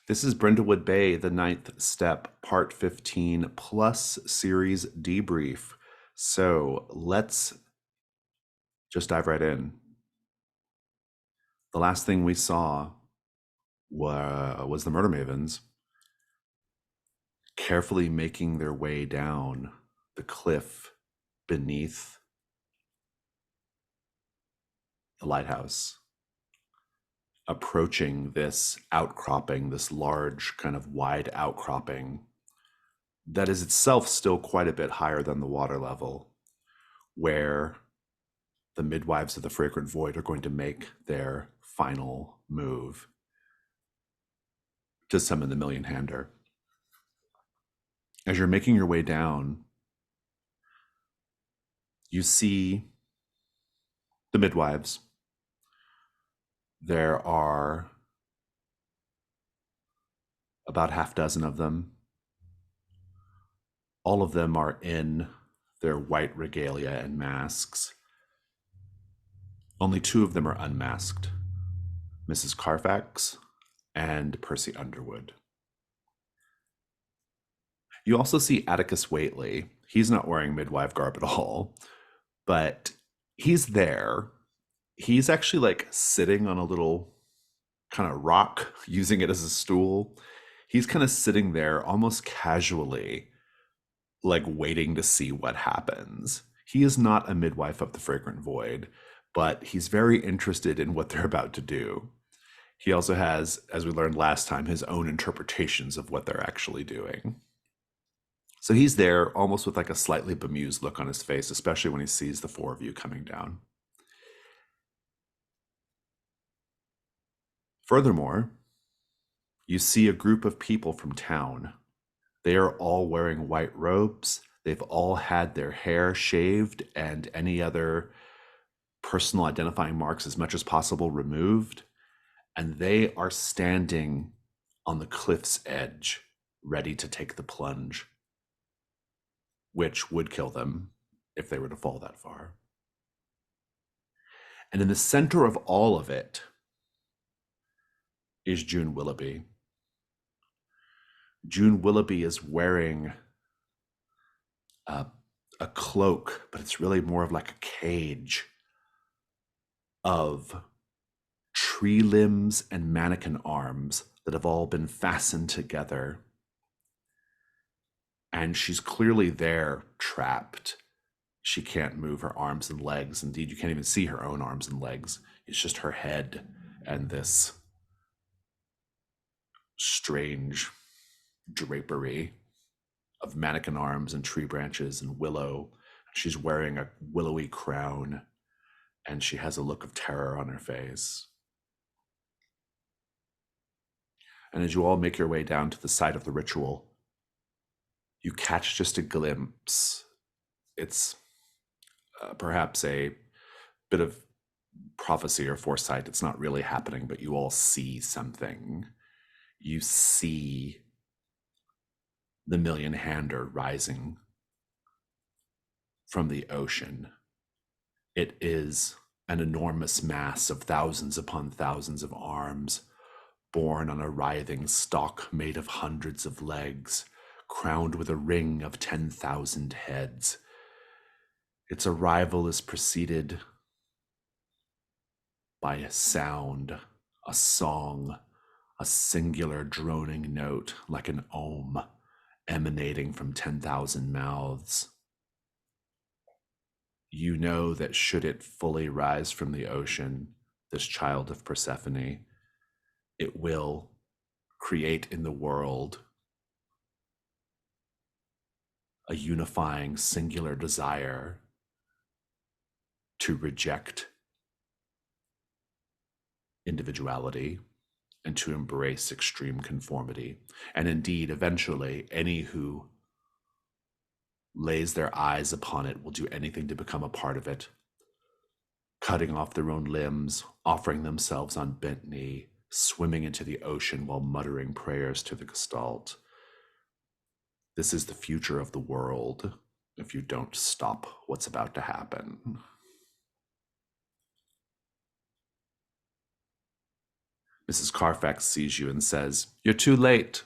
This is Brindlewood Bay, the ninth step, part 15 plus series debrief. So let's just dive right in. The last thing we saw was the murder mavens carefully making their way down the cliff beneath the lighthouse, approaching this outcropping, this large kind of wide outcropping that is itself still quite a bit higher than the water level, where the midwives of the fragrant void are going to make their final move to summon the million hander. As you're making your way down, you see the midwives. There are about half dozen of them. All of them are in their white regalia and masks. Only two of them are unmasked, Mrs. Carfax and Percy Underwood. You also see Atticus Whately. He's not wearing midwife garb at all, but he's there. He's actually like sitting on a little kind of rock, using it as a stool. He's kind of sitting there almost casually, like waiting to see what happens. He is not a midwife of the fragrant void, but he's very interested in what they're about to do. He also has, as we learned last time, his own interpretations of what they're actually doing. So he's there almost with like a slightly bemused look on his face, especially when he sees the four of you coming down. Furthermore, you see a group of people from town. They are all wearing white robes. They've all had their hair shaved and any other personal identifying marks as much as possible removed. And they are standing on the cliff's edge, ready to take the plunge, which would kill them if they were to fall that far. And in the center of all of it is June Willoughby. June Willoughby is wearing a cloak, but it's really more of like a cage of tree limbs and mannequin arms that have all been fastened together. And she's clearly there, trapped. She can't move her arms and legs. Indeed, you can't even see her own arms and legs. It's just her head and this strange drapery of mannequin arms and tree branches and willow. She's wearing a willowy crown, and she has a look of terror on her face. And as you all make your way down to the site of the ritual, you catch just a glimpse. It's perhaps a bit of prophecy or foresight. It's not really happening, but you all see something. You see the million hander rising from the ocean. It is an enormous mass of thousands upon thousands of arms, borne on a writhing stalk made of hundreds of legs, crowned with a ring of 10,000 heads. Its arrival is preceded by a sound, a song, a singular droning note like an ohm emanating from 10,000 mouths. You know that should it fully rise from the ocean, this child of Persephone, it will create in the world a unifying singular desire to reject individuality and to embrace extreme conformity. And indeed, eventually, any who lays their eyes upon it will do anything to become a part of it, cutting off their own limbs, offering themselves on bent knee, swimming into the ocean while muttering prayers to the Gestalt. This is the future of the world if you don't stop what's about to happen. Mrs. Carfax sees you and says, "You're too late.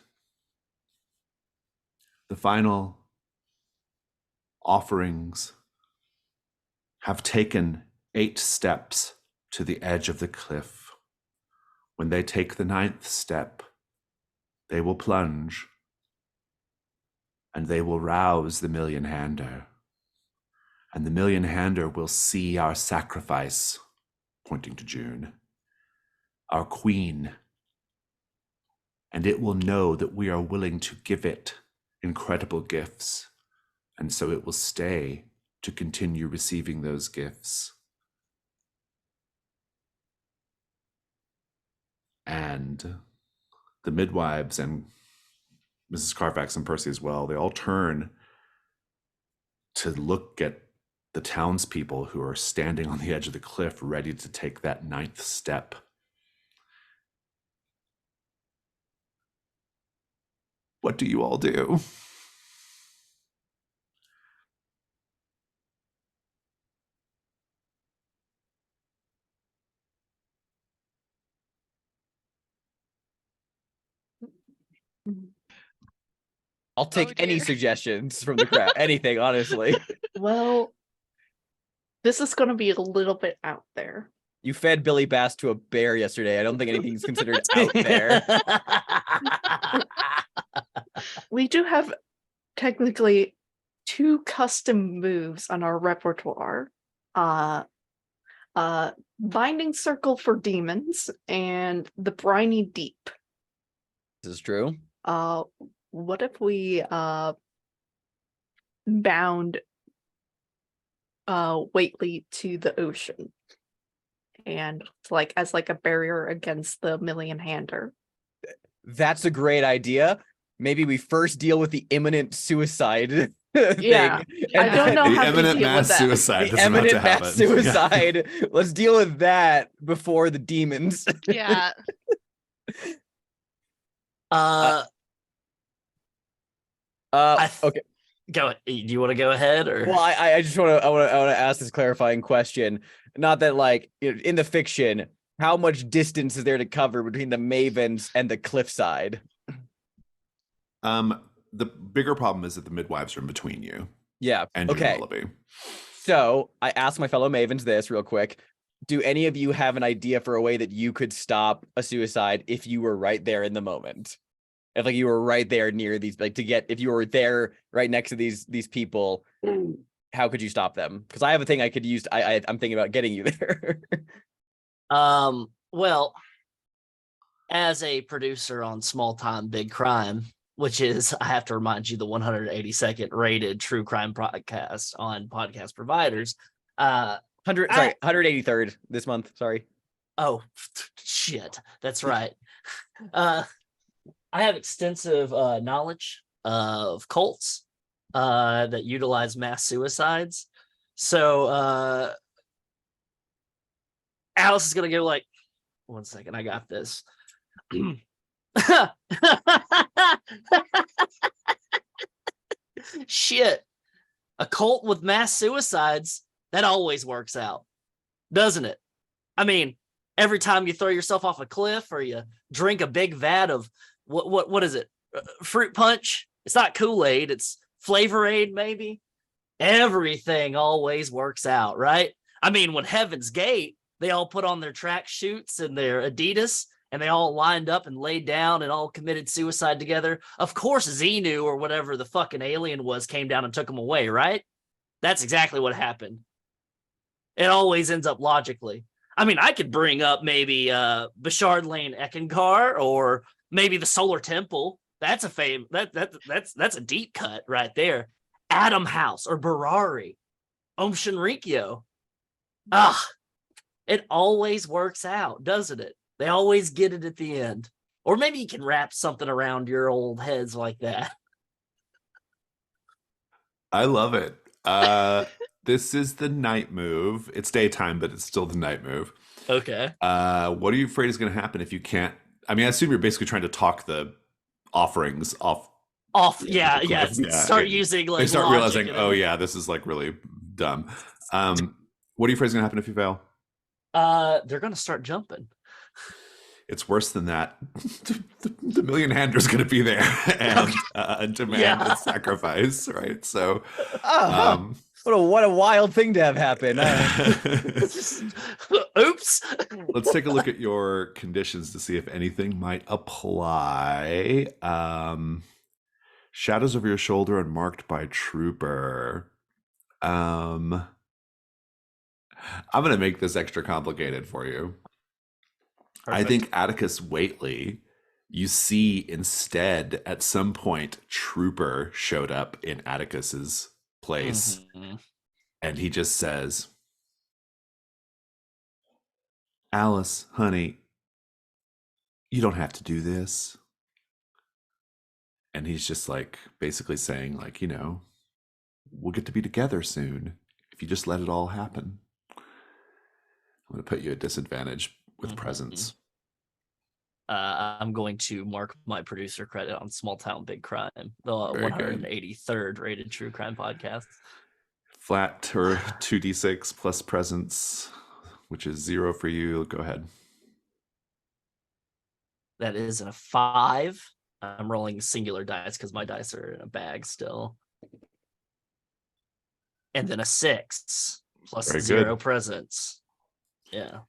The final offerings have taken 8 steps to the edge of the cliff. When they take the 9th step, they will plunge, and they will rouse the Million Hander. And the Million Hander will see our sacrifice," pointing to June, "our queen, and it will know that we are willing to give it incredible gifts, and so it will stay to continue receiving those gifts. And the midwives and Mrs. Carfax and Percy as well, they all turn to look at the townspeople who are standing on the edge of the cliff, ready to take that 9th step. What do you all do? I'll take any suggestions from the crowd. Anything, honestly. Well, this is going to be a little bit out there. You fed Billy Bass to a bear yesterday. I don't think anything's considered out there. We do have technically 2 custom moves on our repertoire. Binding Circle for demons and the Briny Deep. This is true. What if we bound Whately to the ocean, and like as like a barrier against the Million Hander? That's a great idea. Maybe we first deal with the imminent suicide Yeah, thing. I don't know The how to imminent deal with mass that. suicide. The that's about to imminent mass happen. suicide. Let's deal with that before the demons. Yeah. Okay. Go. Do you want to go ahead or? Well, I just want to ask this clarifying question. Not that like in the fiction, how much distance is there to cover between the Mavens and the cliffside? The bigger problem is that the midwives are in between you. Yeah. And okay. Willoughby. So I asked my fellow Mavens this real quick. Do any of you have an idea for a way that you could stop a suicide if you were right there in the moment? If like you were right there near these, like if you were there right next to these people, how could you stop them? Because I have a thing I could use. I'm thinking about getting you there. Well, as a producer on Small Time Big Crime, which is, I have to remind you, the 182nd rated true crime podcast on podcast providers. 183rd this month. Sorry. Oh, shit. That's right. I have extensive knowledge of cults that utilize mass suicides. So Alice is going to go like, 1 second, I got this. Shit. A cult with mass suicides, that always works out, doesn't it? I mean, every time you throw yourself off a cliff or you drink a big vat of what is it? Fruit punch? It's not Kool-Aid, it's Flavor-Aid maybe. Everything always works out, right? I mean, when Heaven's Gate, they all put on their track shoots and their Adidas and they all lined up and laid down and all committed suicide together. Of course, Xenu or whatever the fucking alien was came down and took them away, right? That's exactly what happened. It always ends up logically. I mean, I could bring up maybe Bashard Lane Ekankar or maybe the Solar Temple. That's a that's a deep cut right there. Adam House or Barari, Om Shinrikyo. It always works out, doesn't it? They always get it at the end. Or maybe you can wrap something around your old heads like that. I love it. This is the night move. It's daytime, but it's still the night move. Okay. What are you afraid is going to happen if you can't? I mean, I assume you're basically trying to talk the offerings off. Yeah. Start using like. They start realizing, and oh yeah, this is like really dumb. What are you afraid is going to happen if you fail? They're going to start jumping. It's worse than that. The million hander's going to be there and demand a sacrifice, right? So, Oh, what a wild thing to have happen. Oops. let's take a look at your conditions to see if anything might apply. Shadows over your shoulder and marked by trooper. I'm going to make this extra complicated for you. I think Atticus Waitley, you see instead at some point Trooper showed up in Atticus's place, and he just says, Alice, honey, you don't have to do this. And he's just like basically saying, like, we'll get to be together soon if you just let it all happen. I'm going to put you at disadvantage with presence. I'm going to mark my producer credit on Small Town Big Crime, the 183rd rated true crime podcast. Flat or 2d6 plus presence, which is 0 for you. Go ahead. That is a 5. I'm rolling singular dice because my dice are in a bag still. And then a 6 plus Very 0 good. presence. Yeah.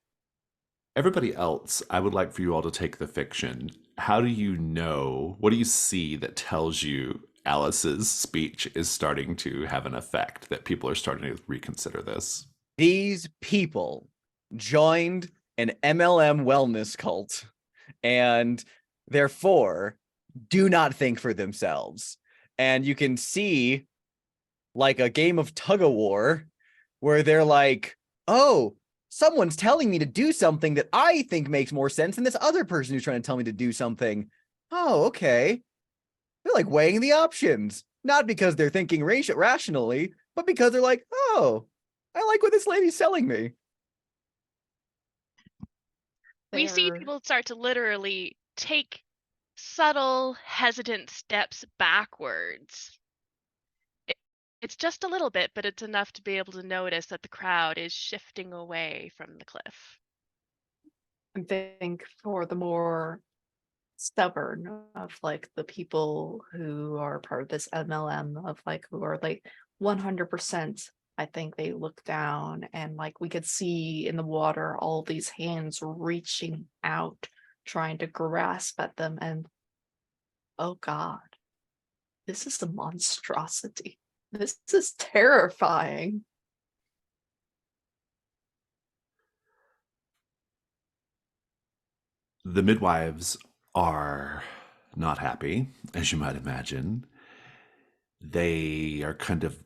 Everybody else, I would like for you all to take the fiction. How do you know? What do you see that tells you Alice's speech is starting to have an effect, that people are starting to reconsider this? These people joined an MLM wellness cult and therefore do not think for themselves. And you can see like a game of tug of war where they're like, oh, someone's telling me to do something that I think makes more sense than this other person who's trying to tell me to do something. Oh, okay. They're like weighing the options, not because they're thinking rationally, but because they're like, oh, I like what this lady's selling me. We see people start to literally take subtle, hesitant steps backwards. It's just a little bit, but it's enough to be able to notice that the crowd is shifting away from the cliff. I think for the more stubborn of like the people who are part of this MLM of like who are like 100%, I think they look down and like we could see in the water all these hands reaching out, trying to grasp at them, and oh God, this is a monstrosity. This is terrifying. The midwives are not happy, as you might imagine. They are kind of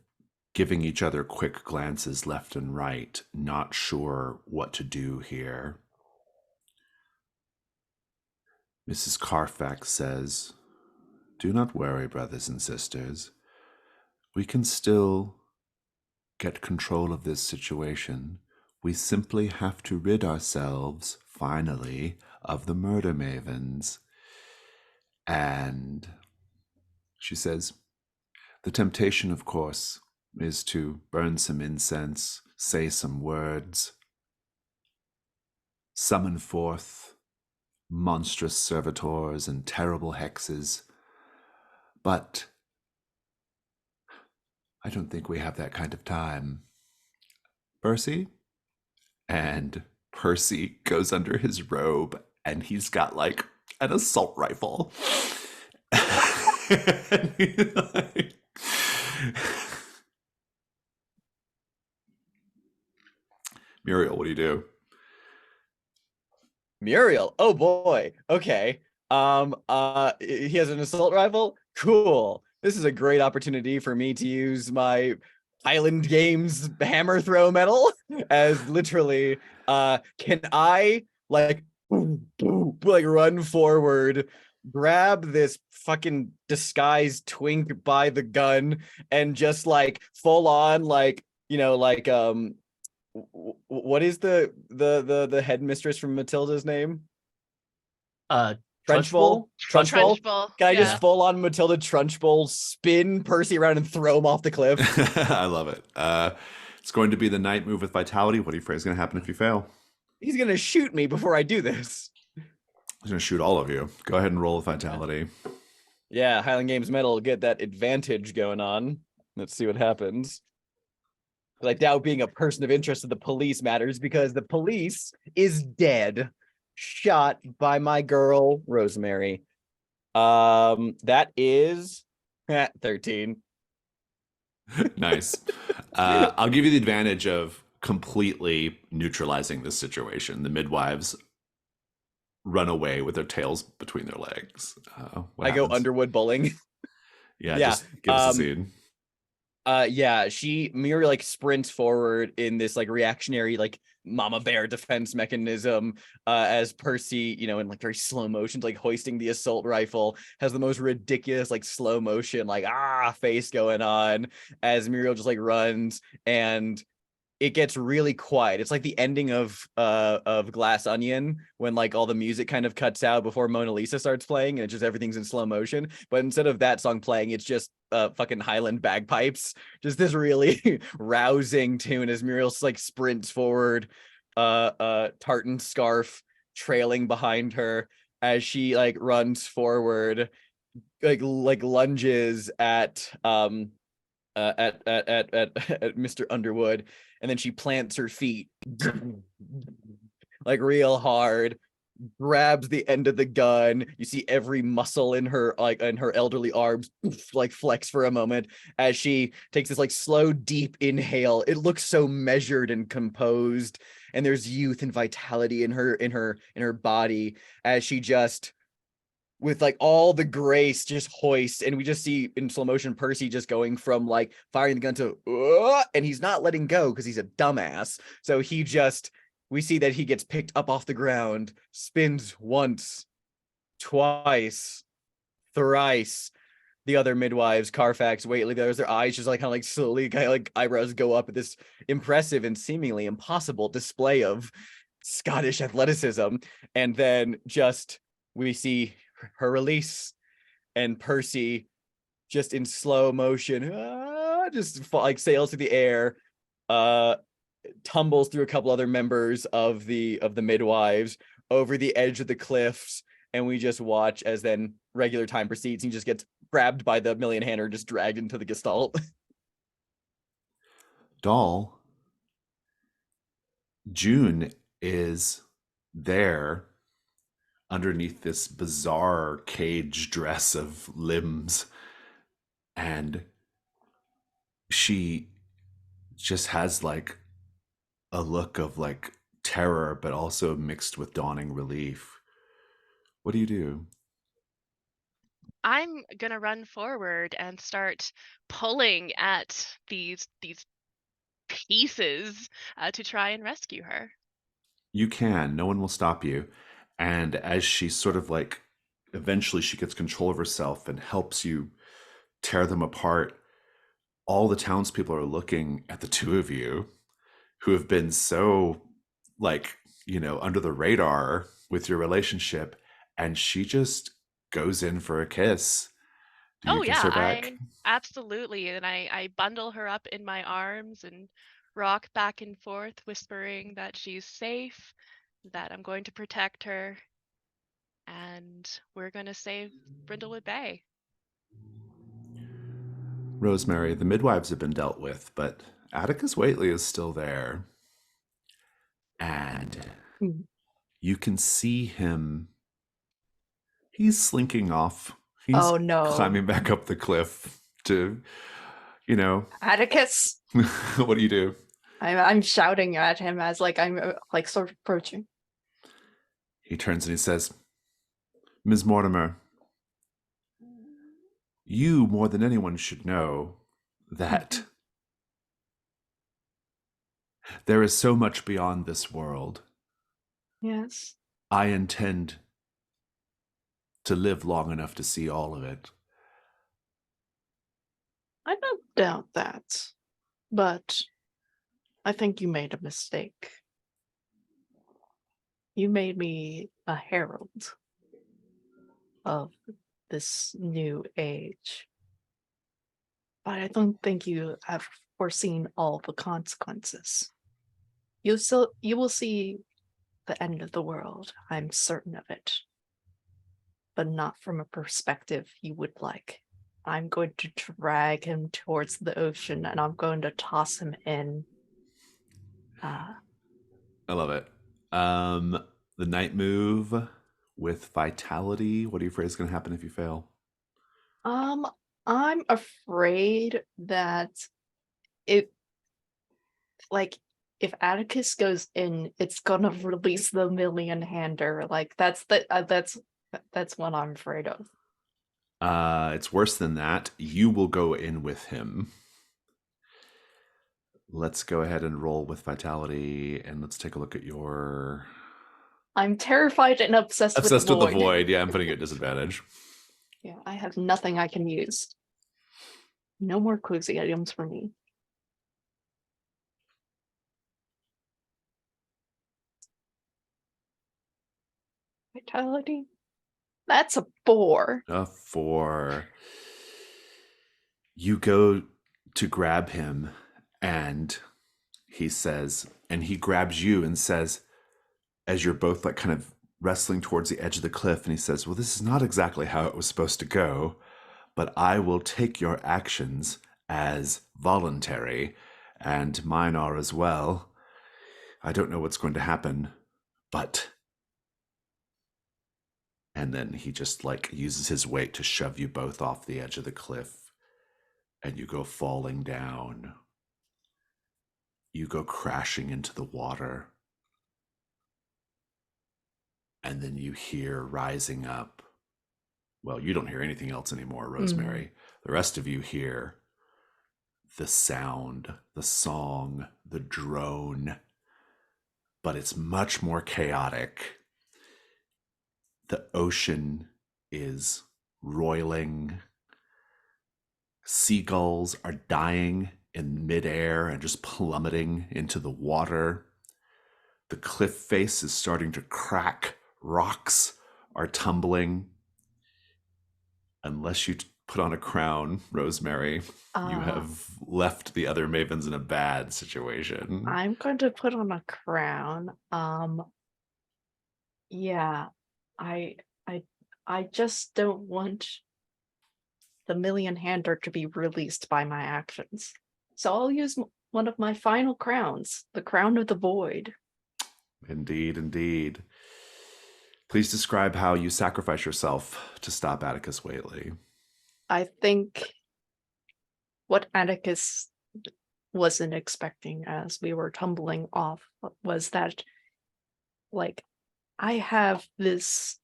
giving each other quick glances left and right, not sure what to do here. Mrs. Carfax says, "Do not worry, brothers and sisters. We can still get control of this situation. We simply have to rid ourselves, finally, of the murder mavens." And she says, "The temptation, of course, is to burn some incense, say some words, summon forth monstrous servitors and terrible hexes. But I don't think we have that kind of time. Percy?" And Percy goes under his robe and he's got like an assault rifle. Muriel, what do you do? Muriel, oh boy. Okay. He has an assault rifle. Cool. This is a great opportunity for me to use my Island Games hammer throw medal as literally can I like run forward, grab this fucking disguised twink by the gun and just like full on like what is the headmistress from Matilda's name? Trunchbull? Trunchbull. Can I just full on Matilda Trunchbull spin Percy around and throw him off the cliff? I love it. It's going to be the night move with vitality. What are you afraid is going to happen if you fail? He's going to shoot me before I do this. He's gonna shoot all of you. Go ahead and roll a vitality. Yeah, Highland Games Metal get that advantage going on. Let's see what happens. But I doubt being a person of interest to the police matters because the police is dead, shot by my girl Rosemary. That is 13. Nice. I'll give you the advantage of completely neutralizing this situation. The midwives run away with their tails between their legs. I go Underwood bowling. Yeah, Yeah, just give us a scene. Yeah, Muriel like sprints forward in this like reactionary like mama bear defense mechanism as Percy, in like very slow motion, like hoisting the assault rifle, has the most ridiculous like slow motion like face going on as Muriel just like runs, and it gets really quiet. It's like the ending of Glass Onion when like all the music kind of cuts out before Mona Lisa starts playing and it's just everything's in slow motion. But instead of that song playing, it's just fucking Highland bagpipes. Just this really rousing tune as Muriel like sprints forward, tartan scarf trailing behind her as she like runs forward, like lunges at Mr. Underwood, and then she plants her feet like real hard, grabs the end of the gun. You see every muscle in her elderly arms like flex for a moment as she takes this like slow deep inhale. It looks so measured and composed, and there's youth and vitality in her body as she just with like all the grace just hoists, and we just see in slow motion Percy just going from like firing the gun to and he's not letting go because he's a dumbass. So we see that he gets picked up off the ground, spins once, twice, thrice. The other midwives, Carfax, Waitley, their eyes just like kind of like slowly kind of like eyebrows go up at this impressive and seemingly impossible display of Scottish athleticism. And then just we see her release, and Percy just in slow motion just like sails through the air, tumbles through a couple other members of the midwives over the edge of the cliffs, and we just watch as then regular time proceeds. He just gets grabbed by the million hander, just dragged into the gestalt. Doll, June is there underneath this bizarre cage dress of limbs, and she just has like a look of like terror but also mixed with dawning relief. What do you do? I'm gonna run forward and start pulling at these pieces to try and rescue her. You can. No one will stop you. And as she sort of like eventually she gets control of herself and helps you tear them apart, all the townspeople are looking at the two of you who have been so like, under the radar with your relationship, and she just goes in for a kiss. Do you Oh kiss yeah, her back? absolutely. And I bundle her up in my arms and rock back and forth, whispering that she's safe, that I'm going to protect her, and we're going to save Brindlewood Bay. Rosemary, the midwives have been dealt with, but Atticus Waitley is still there. And you can see him. He's slinking off. He's Oh no. climbing back up the cliff to, Atticus. What do you do? I'm shouting at him as like I'm like sort of approaching. He turns and he says, Ms. Mortimer, you more than anyone should know that there is so much beyond this world. Yes. I intend to live long enough to see all of it. I don't doubt that, but I think you made a mistake. You made me a herald of this new age, but I don't think you have foreseen all the consequences. You will see the end of the world. I'm certain of it. but not from a perspective you would like. I'm going to drag him towards the ocean, and I'm going to toss him in. I love it. The night move with vitality. What are you afraid is going to happen if you fail? I'm afraid that it, like, if Atticus goes in, it's gonna release the million hander. Like that's what I'm afraid of. It's worse than that. You will go in with him. Let's go ahead and roll with vitality, and let's take a look at your... I'm terrified and obsessed with the void. Yeah, I'm putting it at disadvantage. Yeah, I have nothing I can use. No more cozy items for me. Vitality. That's a 4. A 4. You go to grab him, and he says, and he grabs you and says, as you're both like kind of wrestling towards the edge of the cliff, and he says, well, this is not exactly how it was supposed to go, but I will take your actions as voluntary, and mine are as well. I don't know what's going to happen, but... And then he just like uses his weight to shove you both off the edge of the cliff, and you go falling down. You go crashing into the water. And then you hear rising up. Well, you don't hear anything else anymore, Rosemary. The rest of you hear the sound, the song, the drone, but it's much more chaotic. The ocean is roiling. Seagulls are dying in midair and just plummeting into the water. The cliff face is starting to crack. Rocks are tumbling. Unless you put on a crown, Rosemary, you have left the other mavens in a bad situation. I'm going to put on a crown. Yeah, I just don't want the million hander to be released by my actions. So I'll use one of my final crowns, the crown of the void. Indeed, indeed. Please describe how you sacrifice yourself to stop Atticus Whately. I think what Atticus wasn't expecting as we were tumbling off was that, like, I have this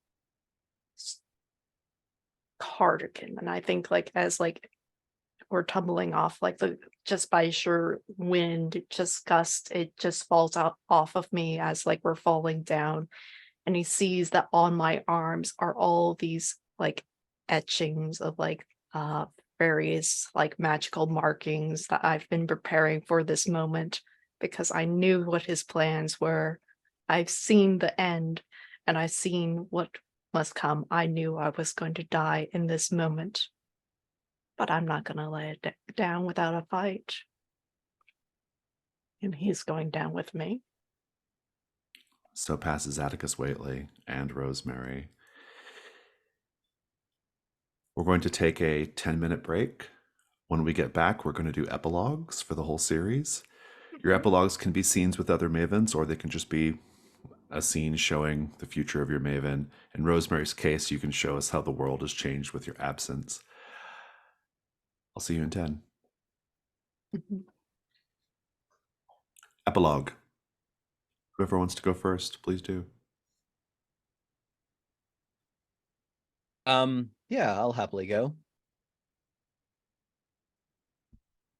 cardigan, and I think, like, as like we're tumbling off, like just by sheer wind, just gust, it just falls out off of me as like we're falling down. And he sees that on my arms are all these like etchings of like various like magical markings that I've been preparing for this moment, because I knew what his plans were. I've seen the end, and I've seen what must come. I knew I was going to die in this moment, but I'm not going to lay it down without a fight. And he's going down with me. So passes Atticus Whately and Rosemary. We're going to take a 10-minute break. When we get back, we're going to do epilogues for the whole series. Your epilogues can be scenes with other mavens, or they can just be a scene showing the future of your maven. In Rosemary's case, you can show us how the world has changed with your absence. I'll see you in 10. Epilogue. Whoever wants to go first, please do. Yeah, I'll happily go.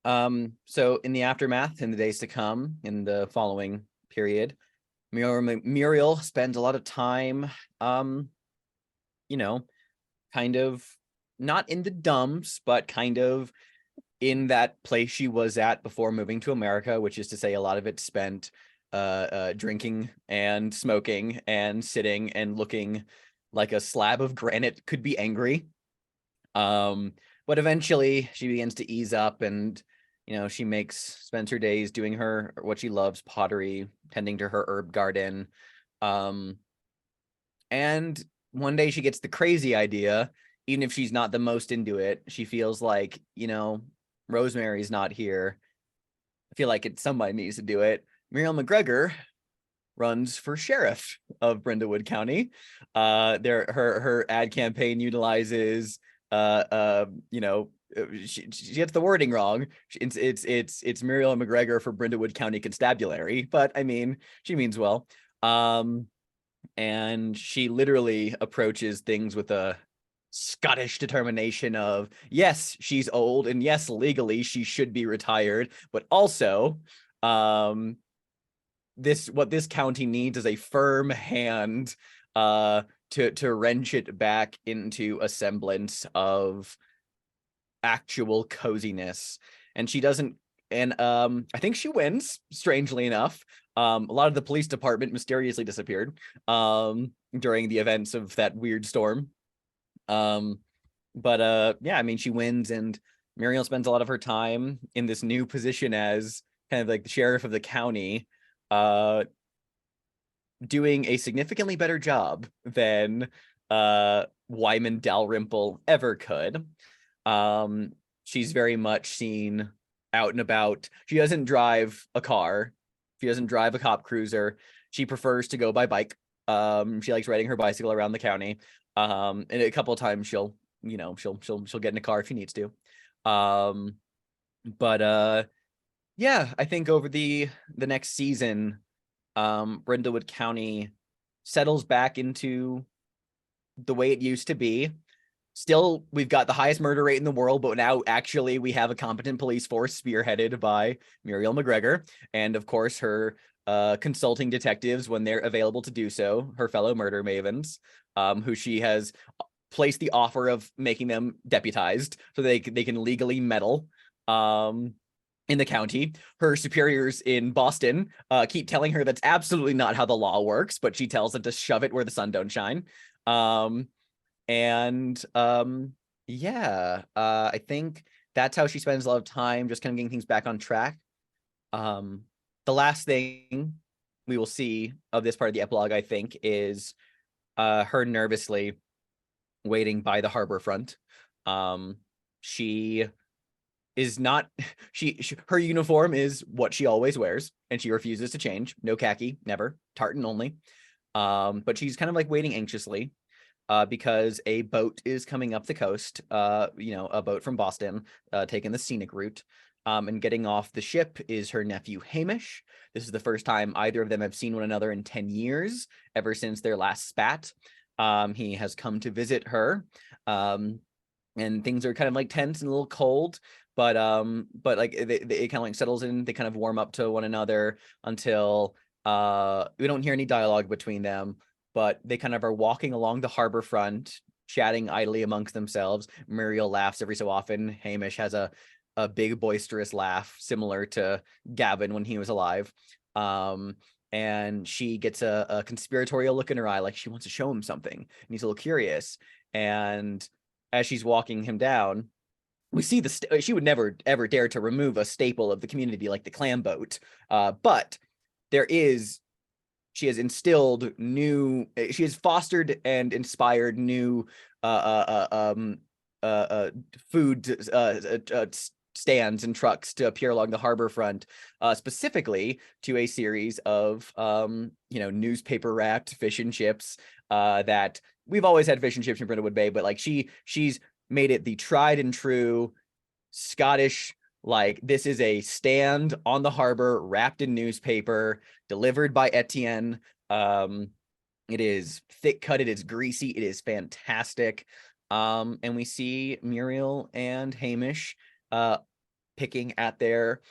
So in the aftermath, in the days to come, in the following period, Muriel spends a lot of time, you know, kind of not in the dumps, but kind of in that place she was at before moving to America, which is to say a lot of it spent drinking and smoking and sitting and looking like a slab of granite could be angry. But eventually she begins to ease up, and she spends her days doing what she loves, pottery, tending to her herb garden. And one day she gets the crazy idea, even if she's not the most into it. She feels like, Rosemary's not here. I feel like somebody needs to do it. Muriel McGregor runs for sheriff of Brindlewood County. Her ad campaign utilizes she gets the wording wrong. It's Muriel McGregor for Brindlewood County Constabulary, but I mean, she means well. And she literally approaches things with a Scottish determination of, yes, she's old, and yes, legally she should be retired, but also, what this county needs is a firm hand to wrench it back into a semblance of actual coziness. And she doesn't, and I think she wins, strangely enough. A lot of the police department mysteriously disappeared during the events of that weird storm. But yeah, I mean, she wins, and Muriel spends a lot of her time in this new position as kind of like the sheriff of the county, doing a significantly better job than Wyman Dalrymple ever could. She's very much seen out and about. She doesn't drive a car. She doesn't drive a cop cruiser. She prefers to go by bike. She likes riding her bicycle around the county. And a couple of times she'll get in a car if she needs to. But yeah, I think over the next season, Brindlewood County settles back into the way it used to be. Still, we've got the highest murder rate in the world, but now actually we have a competent police force spearheaded by Muriel McGregor, and of course her consulting detectives when they're available to do so, her fellow murder mavens, who she has placed the offer of making them deputized so they can legally meddle in the county. Her superiors in Boston keep telling her that's absolutely not how the law works, but she tells them to shove it where the sun don't shine. Yeah, I think that's how she spends a lot of time just kind of getting things back on track. The last thing we will see of this part of the epilogue, I think, is her nervously waiting by the harbor front. She is not, her uniform is what she always wears, and she refuses to change. No khaki, never, tartan only. But she's kind of like waiting anxiously. Because a boat is coming up the coast, a boat from Boston, taking the scenic route, and getting off the ship is her nephew Hamish. This is the first time either of them have seen one another in 10 years, ever since their last spat. He has come to visit her, and things are kind of like tense and a little cold, but like it kind of like settles in. They kind of warm up to one another until we don't hear any dialogue between them. But they kind of are walking along the harbor front, chatting idly amongst themselves. Muriel laughs every so often. Hamish has a big boisterous laugh, similar to Gavin when he was alive. And she gets a conspiratorial look in her eye, like she wants to show him something. And he's a little curious. And as she's walking him down, we see she would never, ever dare to remove a staple of the community like the clam boat. But she has instilled she has fostered and inspired new food stands and trucks to appear along the harbor front, specifically to a series of newspaper wrapped fish and chips that we've always had fish and chips in Brindlewood Bay, but like she's made it the tried and true Scottish, like, this is a stand on the harbor wrapped in newspaper, delivered by Etienne. It is thick cut, it is greasy, it is fantastic. And we see Muriel and Hamish picking at their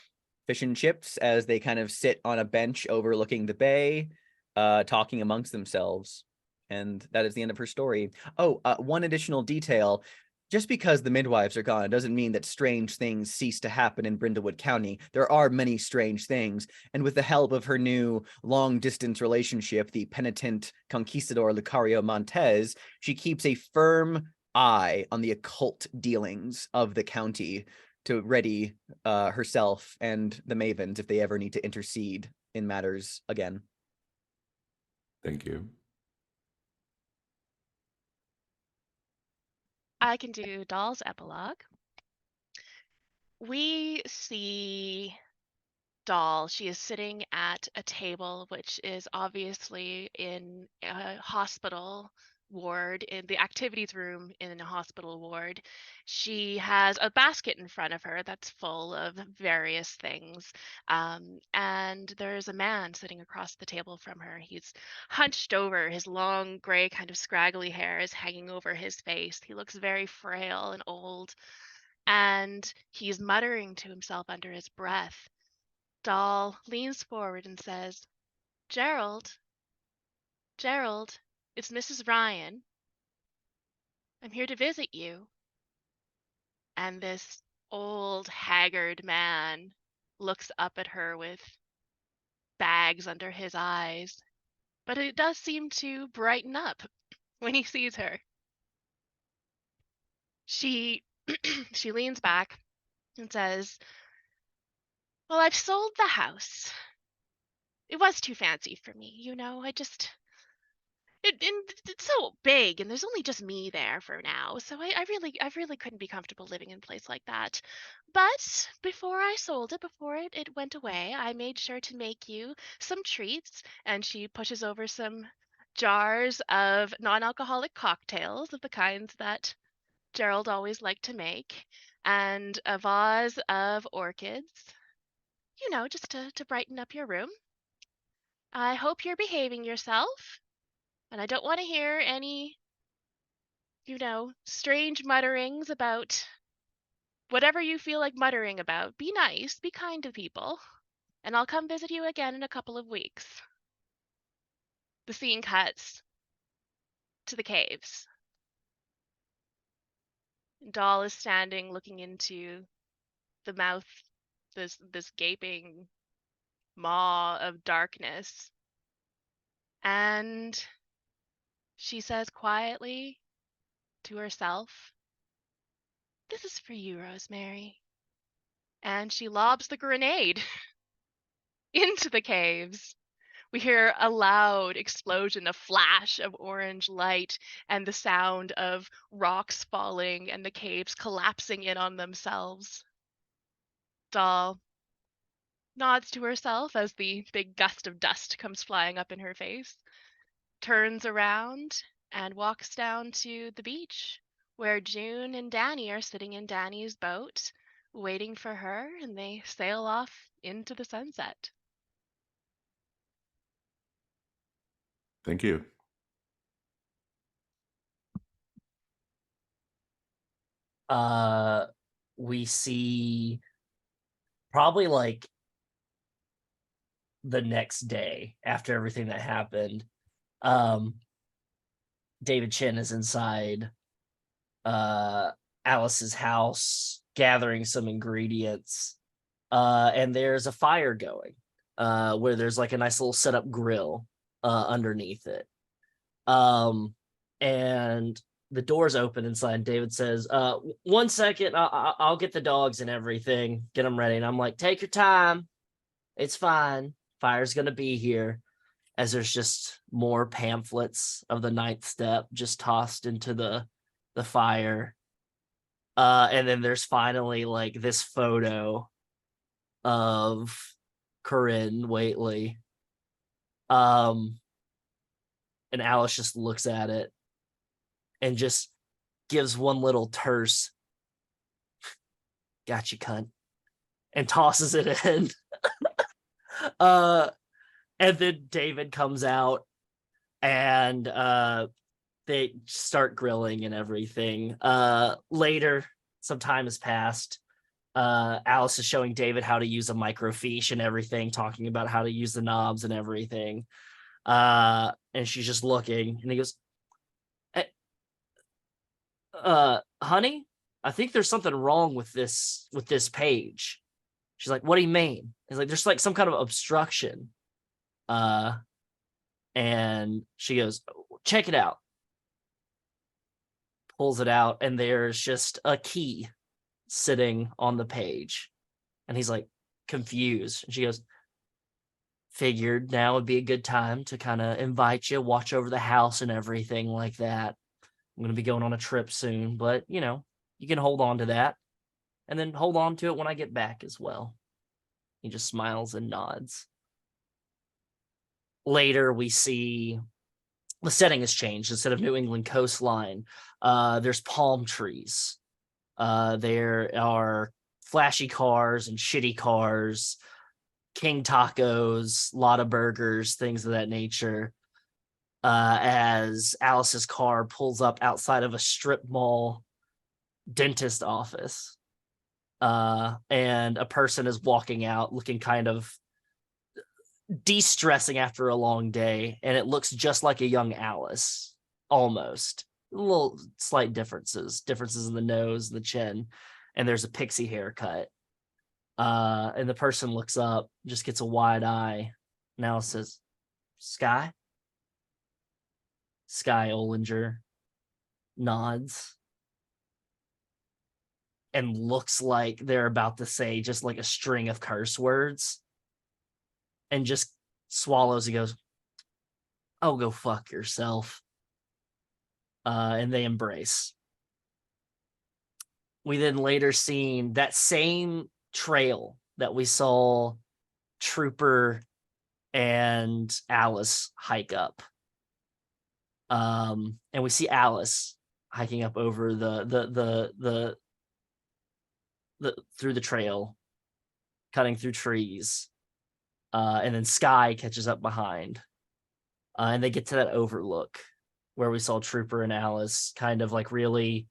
fish and chips as they kind of sit on a bench overlooking the bay, talking amongst themselves. And that is the end of her story. Oh, one additional detail. Just because the midwives are gone doesn't mean that strange things cease to happen in Brindlewood County. There are many strange things, and with the help of her new long-distance relationship, the penitent conquistador Lucario Montez, she keeps a firm eye on the occult dealings of the county to ready herself and the Mavens if they ever need to intercede in matters again. Thank you. I can do Doll's epilogue. We see Doll. She is sitting at a table, which is obviously in a hospital ward, in the activities room in a hospital ward. She has a basket in front of her that's full of various things. And there's a man sitting across the table from her. He's hunched over. His long, gray, kind of scraggly hair is hanging over his face. He looks very frail and old. And he's muttering to himself under his breath. Doll leans forward and says, Gerald, Gerald, it's Mrs. Ryan. I'm here to visit you. And this old, haggard man looks up at her with bags under his eyes, but it does seem to brighten up when he sees her. She she leans back and says, well, I've sold the house. It was too fancy for me, you know. It's so big, and there's only just me there for now. So I really couldn't be comfortable living in a place like that. But before I sold it, before it went away, I made sure to make you some treats. And she pushes over some jars of non-alcoholic cocktails of the kinds that Gerald always liked to make, and a vase of orchids, you know, just to brighten up your room. I hope you're behaving yourself. And I don't want to hear any, you know, strange mutterings about whatever you feel like muttering about. Be nice, be kind to people, and I'll come visit you again in a couple of weeks. The scene cuts to the caves. Doll is standing looking into the mouth, this gaping maw of darkness. And she says quietly to herself, this is for you, Rosemary. And she lobs the grenade into the caves. We hear a loud explosion, a flash of orange light, and the sound of rocks falling and the caves collapsing in on themselves. Doll nods to herself as the big gust of dust comes flying up in her face, turns around, and walks down to the beach where June and Danny are sitting in Danny's boat, waiting for her, and they sail off into the sunset. Thank you. We see probably like the next day after everything that happened. David Chin is inside Alice's house gathering some ingredients, and there's a fire going where there's like a nice little setup grill underneath it, and the door's open inside, and David says, 1 second, I'll get the dogs and everything, get them ready. And I'm like, take your time, it's fine, fire's gonna be here. As there's just more pamphlets of the ninth step just tossed into the fire. And then there's finally like this photo of Corinne Waitley. And Alice just looks at it and just gives one little terse, "Got you, cunt," and tosses it in. And then David comes out and they start grilling and everything. Later, some time has passed. Alice is showing David how to use a microfiche and everything, talking about how to use the knobs and everything. And she's just looking, and he goes, honey, I think there's something wrong with this page. She's like, what do you mean? He's like, there's like some kind of obstruction. And she goes, check it out. Pulls it out, and there's just a key sitting on the page. And he's like confused. And she goes, figured now would be a good time to kind of invite you, watch over the house and everything like that. I'm going to be going on a trip soon, but you know, you can hold on to that and then hold on to it when I get back as well. He just smiles and nods. Later, we see the setting has changed. Instead of New England coastline, there's palm trees. There are flashy cars and shitty cars, king tacos, a lot of burgers, things of that nature. As Alice's car pulls up outside of a strip mall dentist office. And a person is walking out looking kind of de-stressing after a long day, and it looks just like a young Alice, almost. Little slight differences in the nose, the chin, and there's a pixie haircut. And the person looks up, just gets a wide eye, and Alice says, Sky Ollinger nods and looks like they're about to say just like a string of curse words, and just swallows and goes, oh, go fuck yourself. And they embrace. We then later seen that same trail that we saw Trooper and Alice hike up. And we see Alice hiking up over the through the trail, cutting through trees. And then Sky catches up behind. And they get to that overlook where we saw Trooper and Alice kind of like really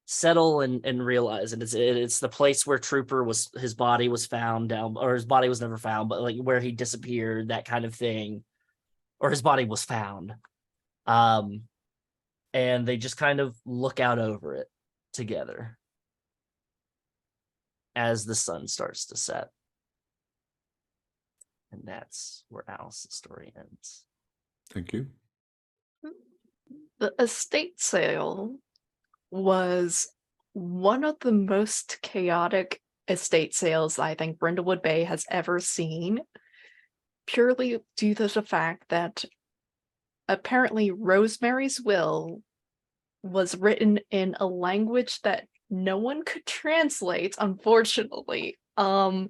settle and realize it. It's the place where Trooper was, his body was found down, or his body was never found, but like where he disappeared, that kind of thing, or his body was found. And they just kind of look out over it together as the sun starts to set. And that's where Alice's story ends. Thank you. The estate sale was one of the most chaotic estate sales I think Brindlewood Bay has ever seen, purely due to the fact that apparently Rosemary's will was written in a language that no one could translate, unfortunately. And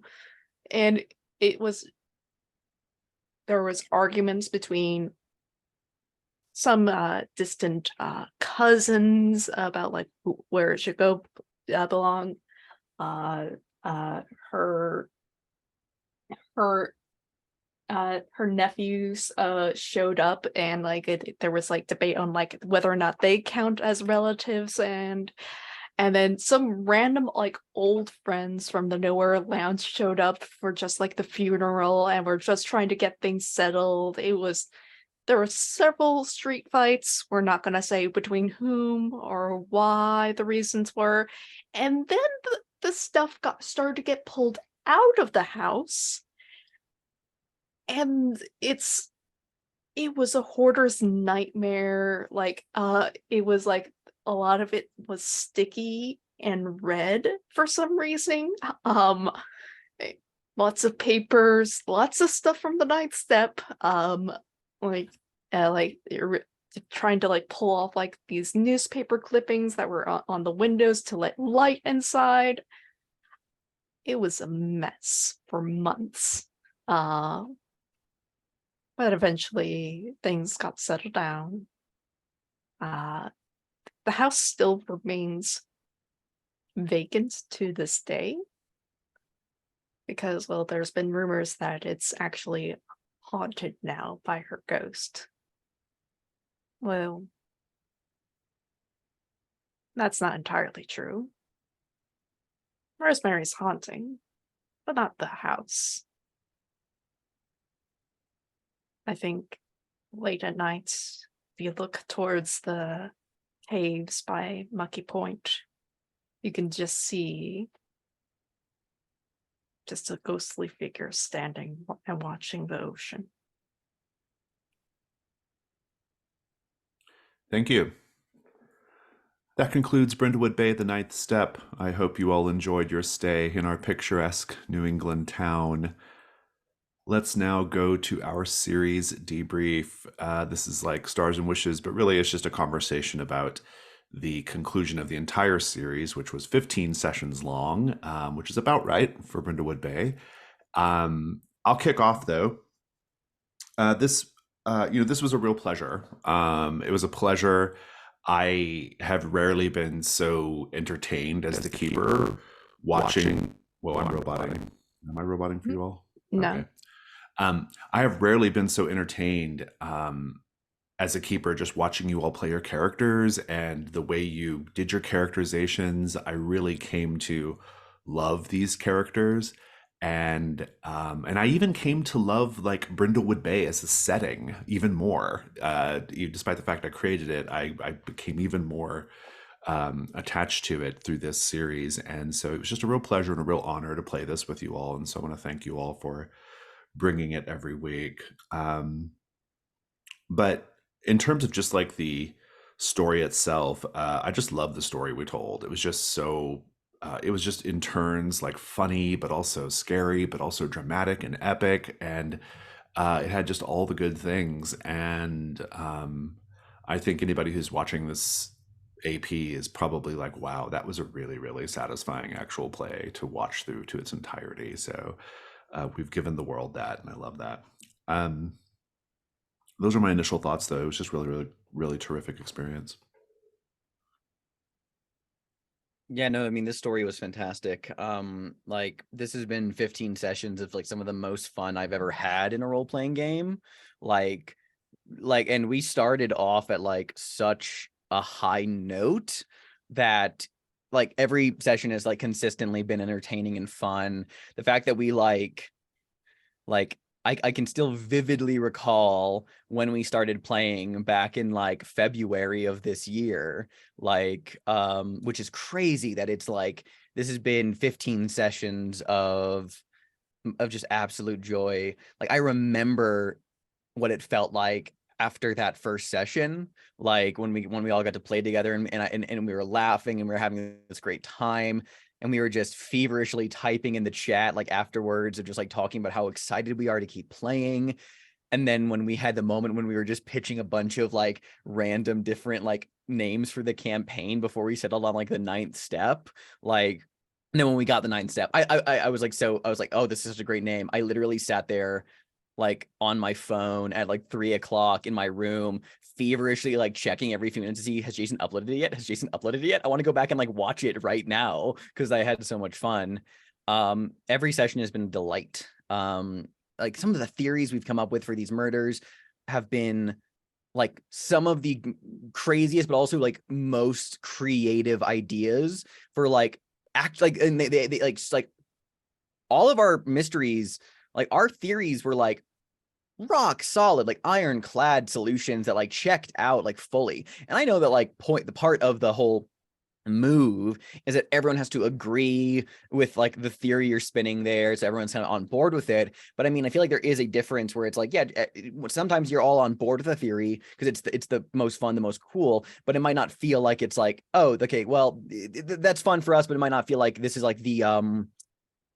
there was arguments between some distant cousins about like where it should go belong. Her nephews showed up, and like there was like debate on like whether or not they count as relatives, and then some random like old friends from the Nowhere Lounge showed up for just like the funeral, and we're just trying to get things settled. There were several street fights. We're not going to say between whom or why the reasons were. And then the stuff started to get pulled out of the house. And it was a hoarder's nightmare. Like, it was like a lot of it was sticky and red for some reason. Lots of papers, lots of stuff from the ninth step. You're trying to like pull off like these newspaper clippings that were on the windows to let light inside. It was a mess for months. But eventually things got settled down. The house still remains vacant to this day because, well, there's been rumors that it's actually haunted now by her ghost. Well, that's not entirely true. Rosemary's haunting, but not the house. I think late at night, if you look towards the caves by Mucky Point, you can just see just a ghostly figure standing and watching the ocean. Thank you. That concludes Brindlewood Bay, the Ninth Step. I hope you all enjoyed your stay in our picturesque New England town. Let's now go to our series debrief. This is like Stars and Wishes, but really it's just a conversation about the conclusion of the entire series, which was 15 sessions long, which is about right for Brindlewood Bay. I'll kick off though. This was a real pleasure. It was a pleasure. I have rarely been so entertained as the keeper watching. Whoa, I'm roboting. Am I roboting for you all? No. Okay. I have rarely been so entertained as a keeper, just watching you all play your characters and the way you did your characterizations. I really came to love these characters. And I even came to love like Brindlewood Bay as a setting even more. Despite the fact I created it, I became even more attached to it through this series. And so it was just a real pleasure and a real honor to play this with you all. And so I want to thank you all for bringing it every week. But in terms of just like the story itself, I just love the story we told. It was just so it was just in turns like funny, but also scary, but also dramatic and epic. And it had just all the good things. And I think anybody who's watching this AP is probably like, wow, that was a really, really satisfying actual play to watch through to its entirety. So we've given the world that, and I love that. Those are my initial thoughts, though. It was just really, really, really terrific experience. Yeah, no, I mean, this story was fantastic. Like this has been 15 sessions of like some of the most fun I've ever had in a role-playing game. Like, and we started off at like such a high note that like every session has like consistently been entertaining and fun. The fact that we like I can still vividly recall when we started playing back in like February of this year, like which is crazy that it's like this has been 15 sessions of just absolute joy. Like I remember what it felt like after that first session, like when we all got to play together and we were laughing and we were having this great time. And we were just feverishly typing in the chat like afterwards of just like talking about how excited we are to keep playing. And then when we had the moment when we were just pitching a bunch of like random different like names for the campaign before we settled on like the 9th step, like, and then when we got the 9th step, I was like, oh, this is such a great name. I literally sat there like on my phone at like 3 o'clock in my room, feverishly like checking every few minutes to see, has Jason uploaded it yet? Has Jason uploaded it yet? I want to go back and like watch it right now because I had so much fun. Every session has been a delight. Like some of the theories we've come up with for these murders have been like some of the craziest, but also like most creative ideas for like act like, and they like just like all of our mysteries, like our theories were like rock solid, like ironclad solutions that like checked out like fully. And I know that like the part of the whole move is that everyone has to agree with like the theory you're spinning there, so everyone's kind of on board with it. But I mean, I feel like there is a difference where it's like, yeah, sometimes you're all on board with the theory because it's the most fun, the most cool, but it might not feel like it's like, oh, okay, well, that's fun for us, but it might not feel like this is like the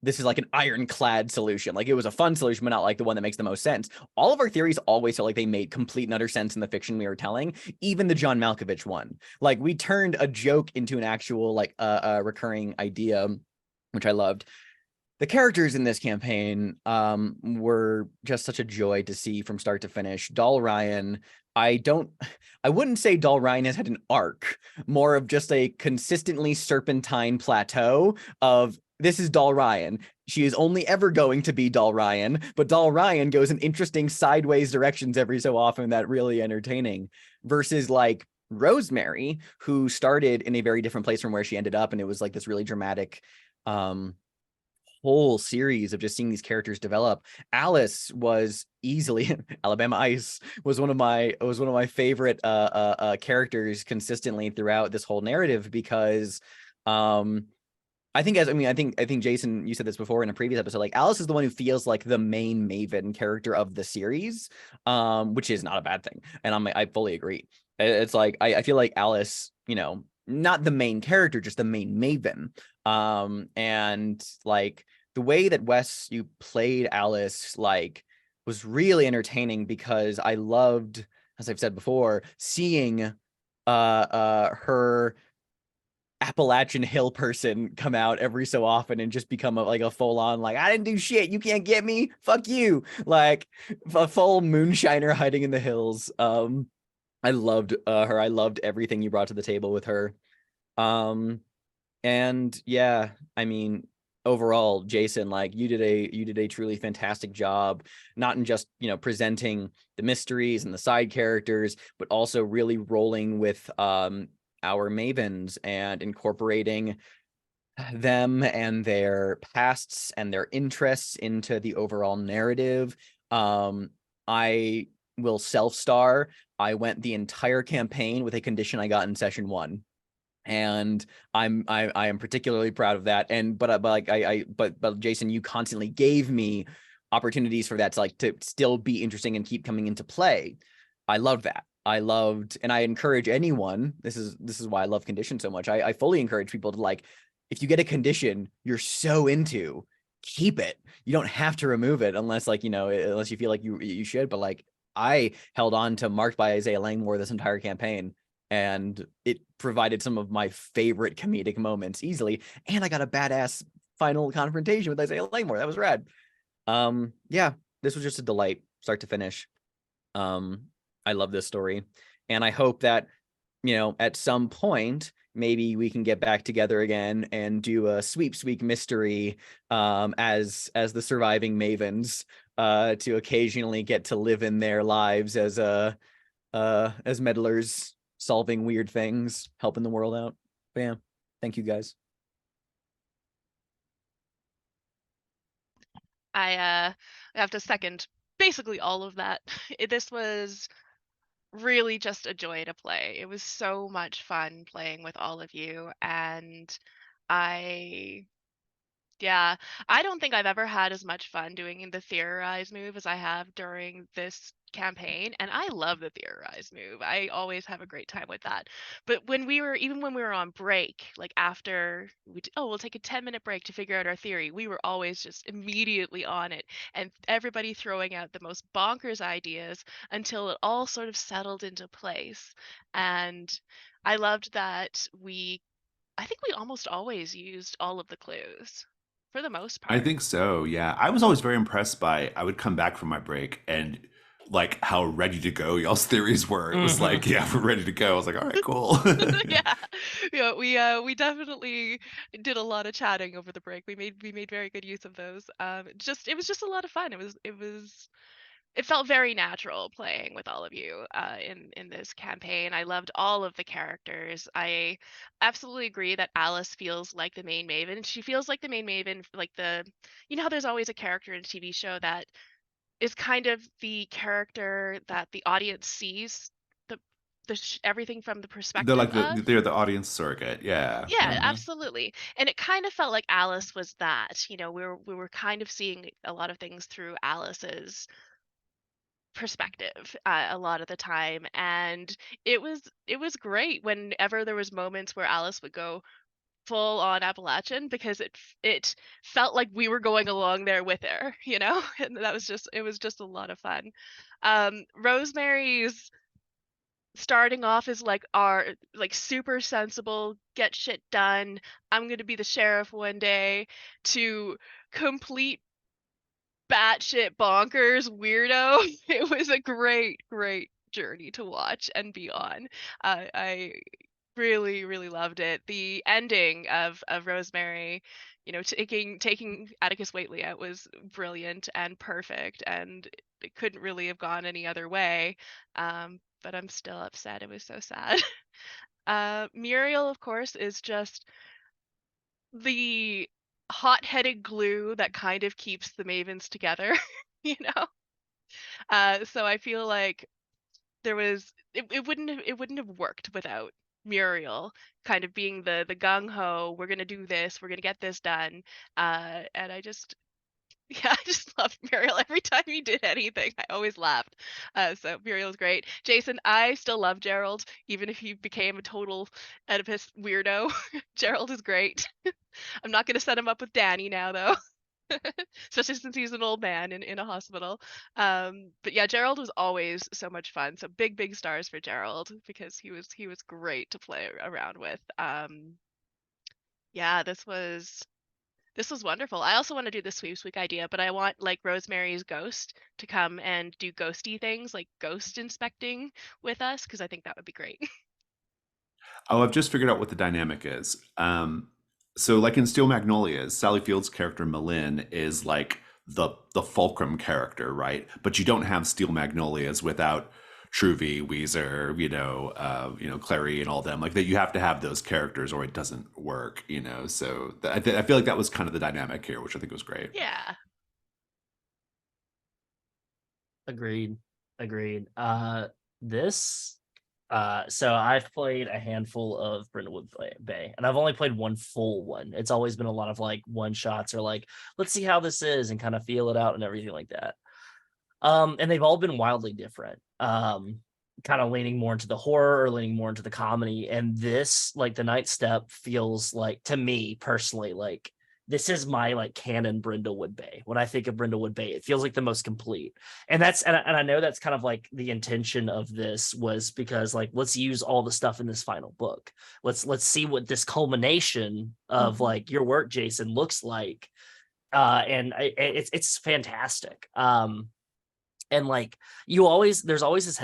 this is like an ironclad solution. Like it was a fun solution, but not like the one that makes the most sense. All of our theories always felt like they made complete and utter sense in the fiction we were telling. Even the John Malkovich one, like we turned a joke into an actual like recurring idea, which I loved. The characters in this campaign were just such a joy to see from start to finish. Doll Ryan, I wouldn't say Doll Ryan has had an arc, more of just a consistently serpentine plateau of this is Doll Ryan. She is only ever going to be Doll Ryan, but Doll Ryan goes in interesting sideways directions every so often that really entertaining versus like Rosemary, who started in a very different place from where she ended up. And it was like this really dramatic whole series of just seeing these characters develop. Alice was easily Alabama Ice was one of my favorite characters consistently throughout this whole narrative because I think Jason, you said this before in a previous episode, like Alice is the one who feels like the main Maven character of the series, which is not a bad thing. And I fully agree. It's like, I feel like Alice, you know, not the main character, just the main Maven. And like the way that Wes, you played Alice, like was really entertaining because I loved, as I've said before, seeing her Appalachian Hill person come out every so often and just become a full on like, I didn't do shit, you can't get me, fuck you, like a full moonshiner hiding in the hills. I loved her. I loved everything you brought to the table with her. And yeah, I mean, overall, Jason, like you did a truly fantastic job, not in just, presenting the mysteries and the side characters, but also really rolling with our mavens and incorporating them and their pasts and their interests into the overall narrative. I will self-star. I went the entire campaign with a condition I got in session 1. And I am particularly proud of that. And but Jason, you constantly gave me opportunities for that to still be interesting and keep coming into play. I loved that. And I encourage anyone. This is why I love condition so much. I fully encourage people to, like, if you get a condition you're so into, keep it. You don't have to remove it unless unless you feel like you should. But like, I held on to Marked by Isaiah Langmore this entire campaign, and it provided some of my favorite comedic moments easily. And I got a badass final confrontation with Isaiah Langmore. That was rad. Yeah, this was just a delight, start to finish. I love this story, and I hope that, at some point, maybe we can get back together again and do a sweeps week mystery as the surviving mavens, to occasionally get to live in their lives as meddlers, solving weird things, helping the world out. But yeah, thank you guys. I have to second basically all of that. This was really just a joy to play. It was so much fun playing with all of you, and I yeah, I don't think I've ever had as much fun doing the theorize move as I have during this campaign, and I love the theorize move. I always have a great time with that. But when we were on break, like after we'll take a 10-minute break to figure out our theory, we were always just immediately on it, and everybody throwing out the most bonkers ideas until it all sort of settled into place. And I loved that I think we almost always used all of the clues for the most I part. think so, yeah. I was always very impressed by, I would come back from my break and like how ready to go y'all's theories were. It was like, yeah, we're ready to go. I was like, all right, cool. Yeah. We definitely did a lot of chatting over the break. We made very good use of those. It was just a lot of fun. It felt very natural playing with all of you in this campaign. I loved all of the characters. I absolutely agree that Alice feels like the main maven. She feels like the main maven, like how there's always a character in a TV show that is kind of the character that the audience sees everything from the perspective of. They're the audience surrogate, yeah. Yeah, absolutely. And it kind of felt like Alice was that. We were kind of seeing a lot of things through Alice's perspective a lot of the time, and it was great whenever there was moments where Alice would go full on Appalachian, because it felt like we were going along there with her, and it was just a lot of fun. Rosemary's starting off as like our like super sensible, get shit done, I'm gonna be the sheriff one day, to complete batshit bonkers weirdo. It was a great journey to watch and be on. I really loved it. The ending of Rosemary, taking Atticus Whately out was brilliant and perfect, and it couldn't really have gone any other way. But I'm still upset. It was so sad. Muriel, of course, is just the hot-headed glue that kind of keeps the mavens together, you know. So I feel like it wouldn't have worked without Muriel kind of being the gung ho. We're gonna do this. We're gonna get this done. And I just yeah, I just loved Muriel. Every time he did anything, I always laughed. So Muriel's great. Jason, I still love Gerald, even if he became a total Oedipus weirdo. Gerald is great. I'm not gonna set him up with Danny now, though. especially since he's an old man in a hospital. But yeah, Gerald was always so much fun. So big stars for Gerald because he was great to play around with. Yeah, this was wonderful. I also want to do the sweeps week idea, but I want like Rosemary's ghost to come and do ghosty things like ghost inspecting with us because I think that would be great. Oh, I've just figured out what the dynamic is. So like in Steel Magnolias, Sally Field's character Malin is like the fulcrum character, right? But you don't have Steel Magnolias without Truvy, Weezer, Clary, and all them. Like that, you have to have those characters, or it doesn't work. So I feel like that was kind of the dynamic here, which I think was great. Yeah. Agreed. This so I've played a handful of Brindlewood Bay, and I've only played one full one. It's always been a lot of like one shots or like, let's see how this is and kind of feel it out and everything like that. And they've all been wildly different. Kind of leaning more into the horror or leaning more into the comedy. And this, like the Night Step, feels like, to me personally, like this is my like canon Brindlewood Bay. When I think of Brindlewood Bay, it feels like the most complete. And I know that's kind of like the intention of this was because like, let's use all the stuff in this final book. Let's see what this culmination of like your work, Jason, looks like. And it's fantastic. And like there's always this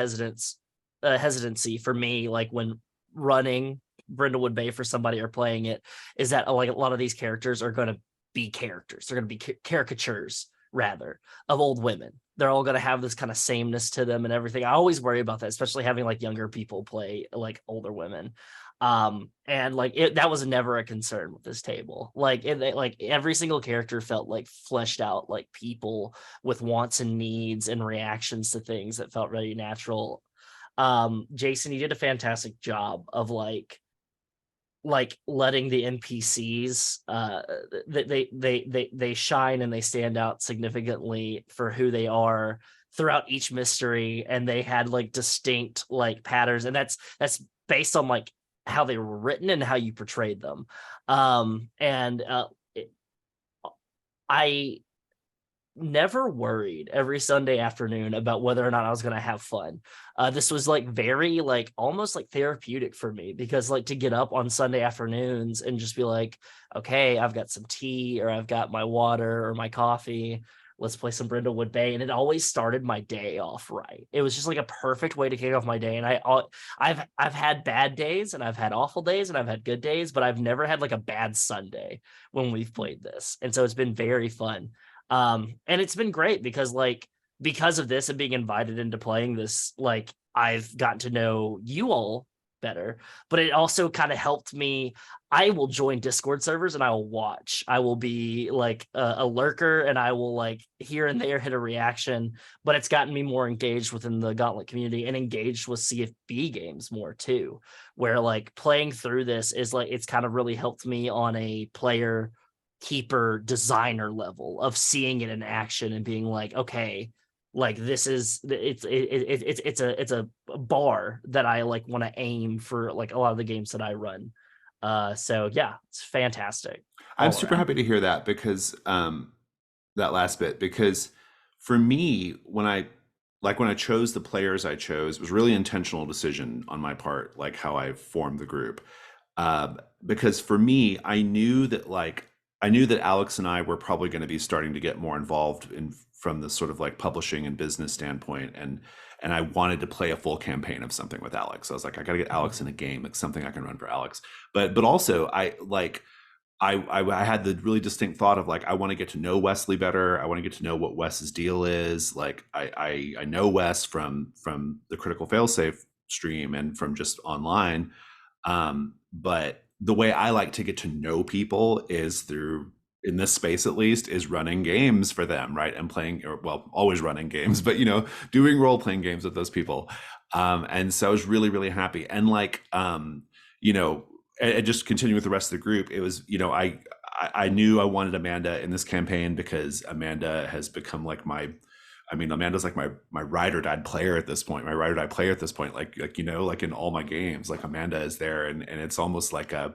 hesitancy for me, like when running Brindlewood Bay for somebody or playing it, is that like a lot of these characters are going to be characters. They're going to be caricatures rather of old women. They're all going to have this kind of sameness to them and everything. I always worry about that, especially having like younger people play like older women. And like that was never a concern with this table. Like like every single character felt like fleshed out, like people with wants and needs and reactions to things that felt really natural. Jason, you did a fantastic job of like letting the NPCs they shine and they stand out significantly for who they are throughout each mystery, and they had like distinct like patterns, and that's based on like how they were written and how you portrayed them. I never worried every Sunday afternoon about whether or not I was going to have fun. This was like very like almost like therapeutic for me, because like to get up on Sunday afternoons and just be like, okay, I've got some tea or I've got my water or my coffee. Let's play some Brindlewood Bay. And it always started my day off right. It was just like a perfect way to kick off my day. And I've had bad days and I've had awful days and I've had good days, but I've never had like a bad Sunday when we've played this. And so it's been very fun. And it's been great because of this and being invited into playing this, like I've gotten to know you all better, but it also kind of helped me. I will join Discord servers and I will watch. I will be like a lurker and I will like here and there hit a reaction, but it's gotten me more engaged within the Gauntlet community and engaged with CFB games more too, where like playing through this is like, it's kind of really helped me on a player keeper designer level of seeing it in action and being like, okay, like this is it's a bar that I like want to aim for like a lot of the games that I run. So yeah, it's fantastic. I'm super happy to hear that, because that last bit, because for me, when I chose the players I chose, it was a really intentional decision on my part, like how I formed the group. Because for me, I knew that Alex and I were probably going to be starting to get more involved from the sort of like publishing and business standpoint, and I wanted to play a full campaign of something with Alex. I was like, I got to get Alex in a game, like something I can run for Alex. But also I had the really distinct thought of like, I want to get to know Wesley better. I want to get to know what Wes's deal is. Like I know Wes from the Critical Failsafe stream and from just online. But the way I like to get to know people is through, in this space at least, is running games for them, right? And playing, or well, always running games, but doing role-playing games with those people. And so I was really, really happy. And like, and just continue with the rest of the group. It was, I knew I wanted Amanda in this campaign because Amanda has become like Amanda's like my ride or die player at this point. Like in all my games, like Amanda is there, and it's almost like a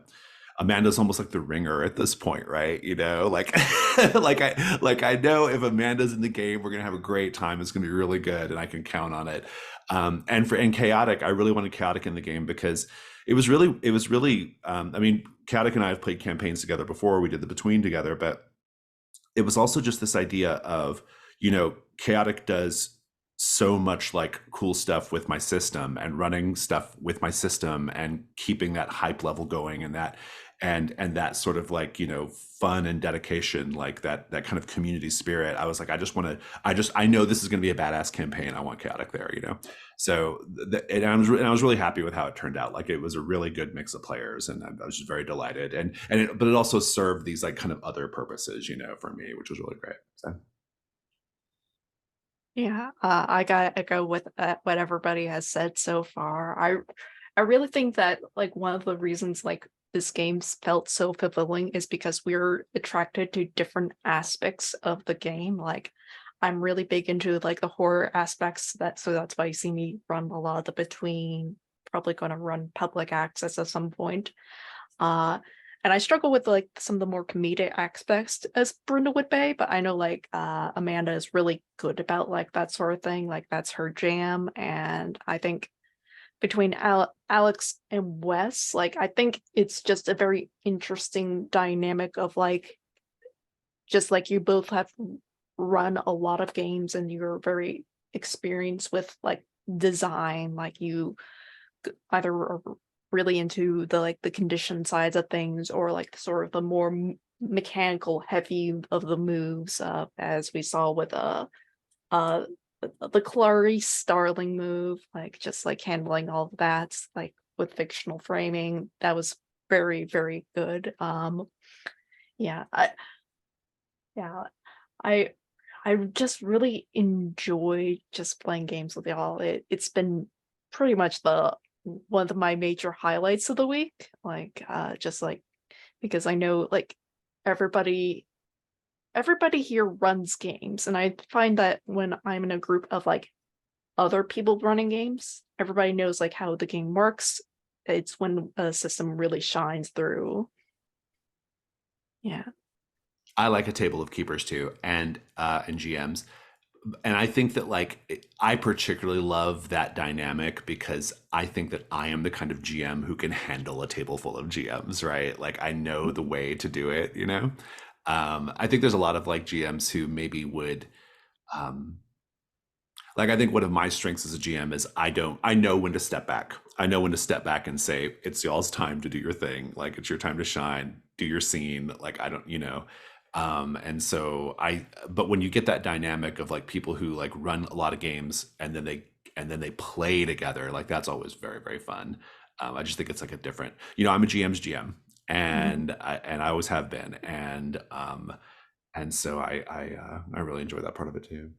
Amanda's almost like the ringer at this point, right? You know, like I know if Amanda's in the game, we're gonna have a great time. It's gonna be really good, and I can count on it. And chaotic, I really wanted chaotic in the game because it was really. I mean, chaotic and I have played campaigns together before. We did the Between together, but it was also just this idea of, chaotic does so much like cool stuff with my system and running stuff with my system and keeping that hype level going, and that sort of like, fun and dedication, like that kind of community spirit. I was like, I know this is going to be a badass campaign. I want chaotic there, So and I was really happy with how it turned out. Like, it was a really good mix of players, and I was just very delighted. But it also served these like kind of other purposes, for me, which was really great. So. Yeah, I got echo with what everybody has said so far. I really think that like one of the reasons like this game felt so fulfilling is because we're attracted to different aspects of the game. Like, I'm really big into like the horror aspects, so that's why you see me run a lot of the Between. Probably going to run public access at some point. And I struggle with like some of the more comedic aspects as Brindlewood Bay, but I know like Amanda is really good about like that sort of thing. Like, that's her jam. And I think between Alex and Wes, like, I think it's just a very interesting dynamic of like, just like you both have run a lot of games and you're very experienced with like design, like you either are really into the like the condition sides of things, or like sort of the more mechanical heavy of the moves, as we saw with the Clary Starling move, like just like handling all of that, like with fictional framing. That was very, very good. Yeah, I just really enjoy just playing games with y'all. It's been pretty much one of my major highlights of the week. Like, just like, because I know like everybody here runs games, and I find that when I'm in a group of like other people running games, everybody knows like how the game works. It's when a system really shines through. Yeah. I like a table of keepers too, and GMs. And I think that like I particularly love that dynamic because I think that I am the kind of GM who can handle a table full of GMs, right? Like, I know the way to do it, I think there's a lot of like GMs who maybe would like, I think one of my strengths as a GM is I know when to step back. I know when to step back and say, it's y'all's time to do your thing. Like, it's your time to shine, do your scene. Like, I don't, and so but when you get that dynamic of like people who like run a lot of games and then they play together, like, that's always very, very fun. I just think it's like a different, I'm a GM's GM, and I always have been. And so I really enjoy that part of it too.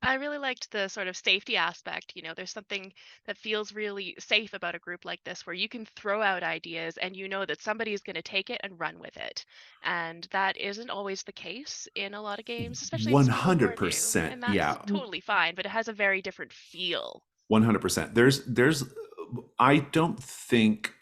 I really liked the sort of safety aspect. There's something that feels really safe about a group like this, where you can throw out ideas and you know that somebody is going to take it and run with it. And that isn't always the case in a lot of games, especially some of them who are new. 100%. And that's Yeah. totally fine, but it has a very different feel. 100%. There's I don't think,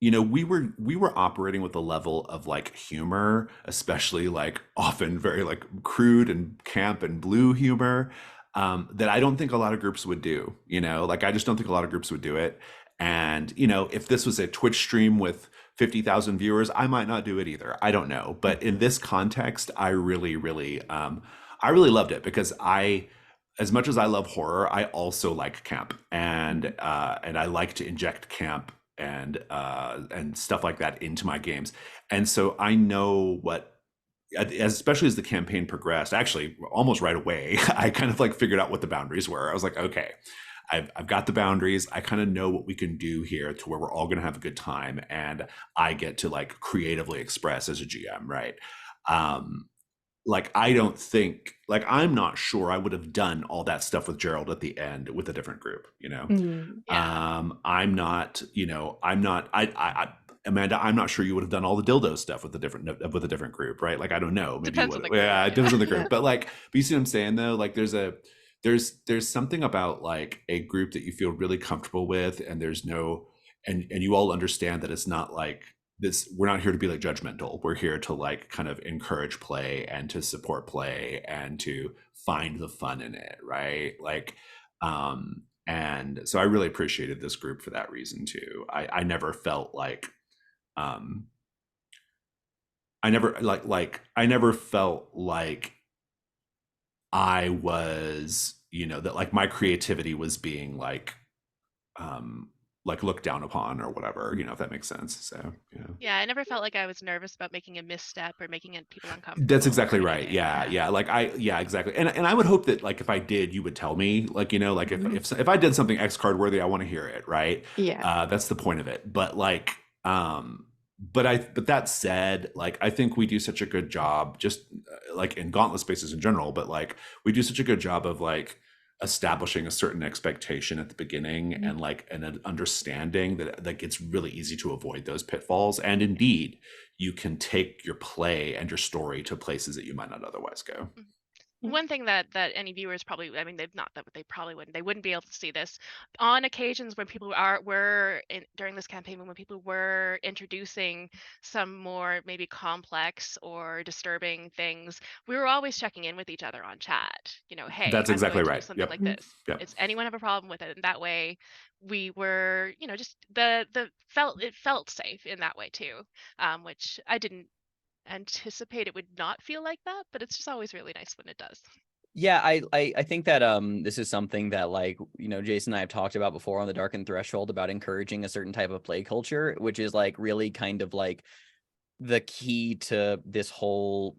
we were operating with a level of like humor, especially like often very like crude and camp and blue humor, that I don't think a lot of groups would do. Like, I just don't think a lot of groups would do it. And if this was a Twitch stream with 50,000 viewers, I might not do it either. I don't know. But in this context, I really loved it, because as much as I love horror, I also like camp, and I like to inject camp and stuff like that into my games. And so I know what, especially as the campaign progressed, actually almost right away, I kind of like figured out what the boundaries were. I was like, okay, I've got the boundaries. I kind of know what we can do here to where we're all going to have a good time, and I get to like creatively express as a GM, right? Like, I don't think, like, I'm not sure I would have done all that stuff with Gerald at the end with a different group, Yeah. I'm not, Amanda, I'm not sure you would have done all the dildo stuff with a different group, right? Like, I don't know, maybe Depends you on would. the group, Yeah, it yeah. depends on the group. But you see what I'm saying though? Like, there's something about like a group that you feel really comfortable with, and there's no, and you all understand that it's not like this, we're not here to be like judgmental. We're here to like kind of encourage play and to support play and to find the fun in it, right? Like, and so I really appreciated this group for that reason too. I never felt like, I never felt like I was, you know, that like my creativity was being like looked down upon or whatever, you know, if that makes sense. So, you know. Yeah, I never felt like I was nervous about making a misstep or making people uncomfortable. That's exactly or right. anything. Yeah. Like yeah, exactly. And I would hope that like if I did, you would tell me, like, you know, like if I did something X card worthy, I want to hear it, right? Yeah. That's the point of it. But like, but that said, like I think we do such a good job, just like in Gauntlet spaces in general, but like we do such a good job of like establishing a certain expectation at the beginning and like an understanding that it's really easy to avoid those pitfalls. And indeed, you can take your play and your story to places that you might not otherwise go. One thing that any viewers probably, I mean, they've not that they probably wouldn't, they wouldn't be able to see this on occasions when people were during this campaign, when people were introducing some more maybe complex or disturbing things, we were always checking in with each other on chat. You know, hey, That's I'm exactly going to right. do something Yep. like this. Yep. Does anyone have a problem with it? And that way, we were, you know, just it felt safe in that way too, which I didn't anticipate it would not feel like that, but it's just always really nice when it does. Yeah, I think that this is something that, like, you know, Jason and I have talked about before on the Darkened Threshold about encouraging a certain type of play culture, which is like really kind of like the key to this whole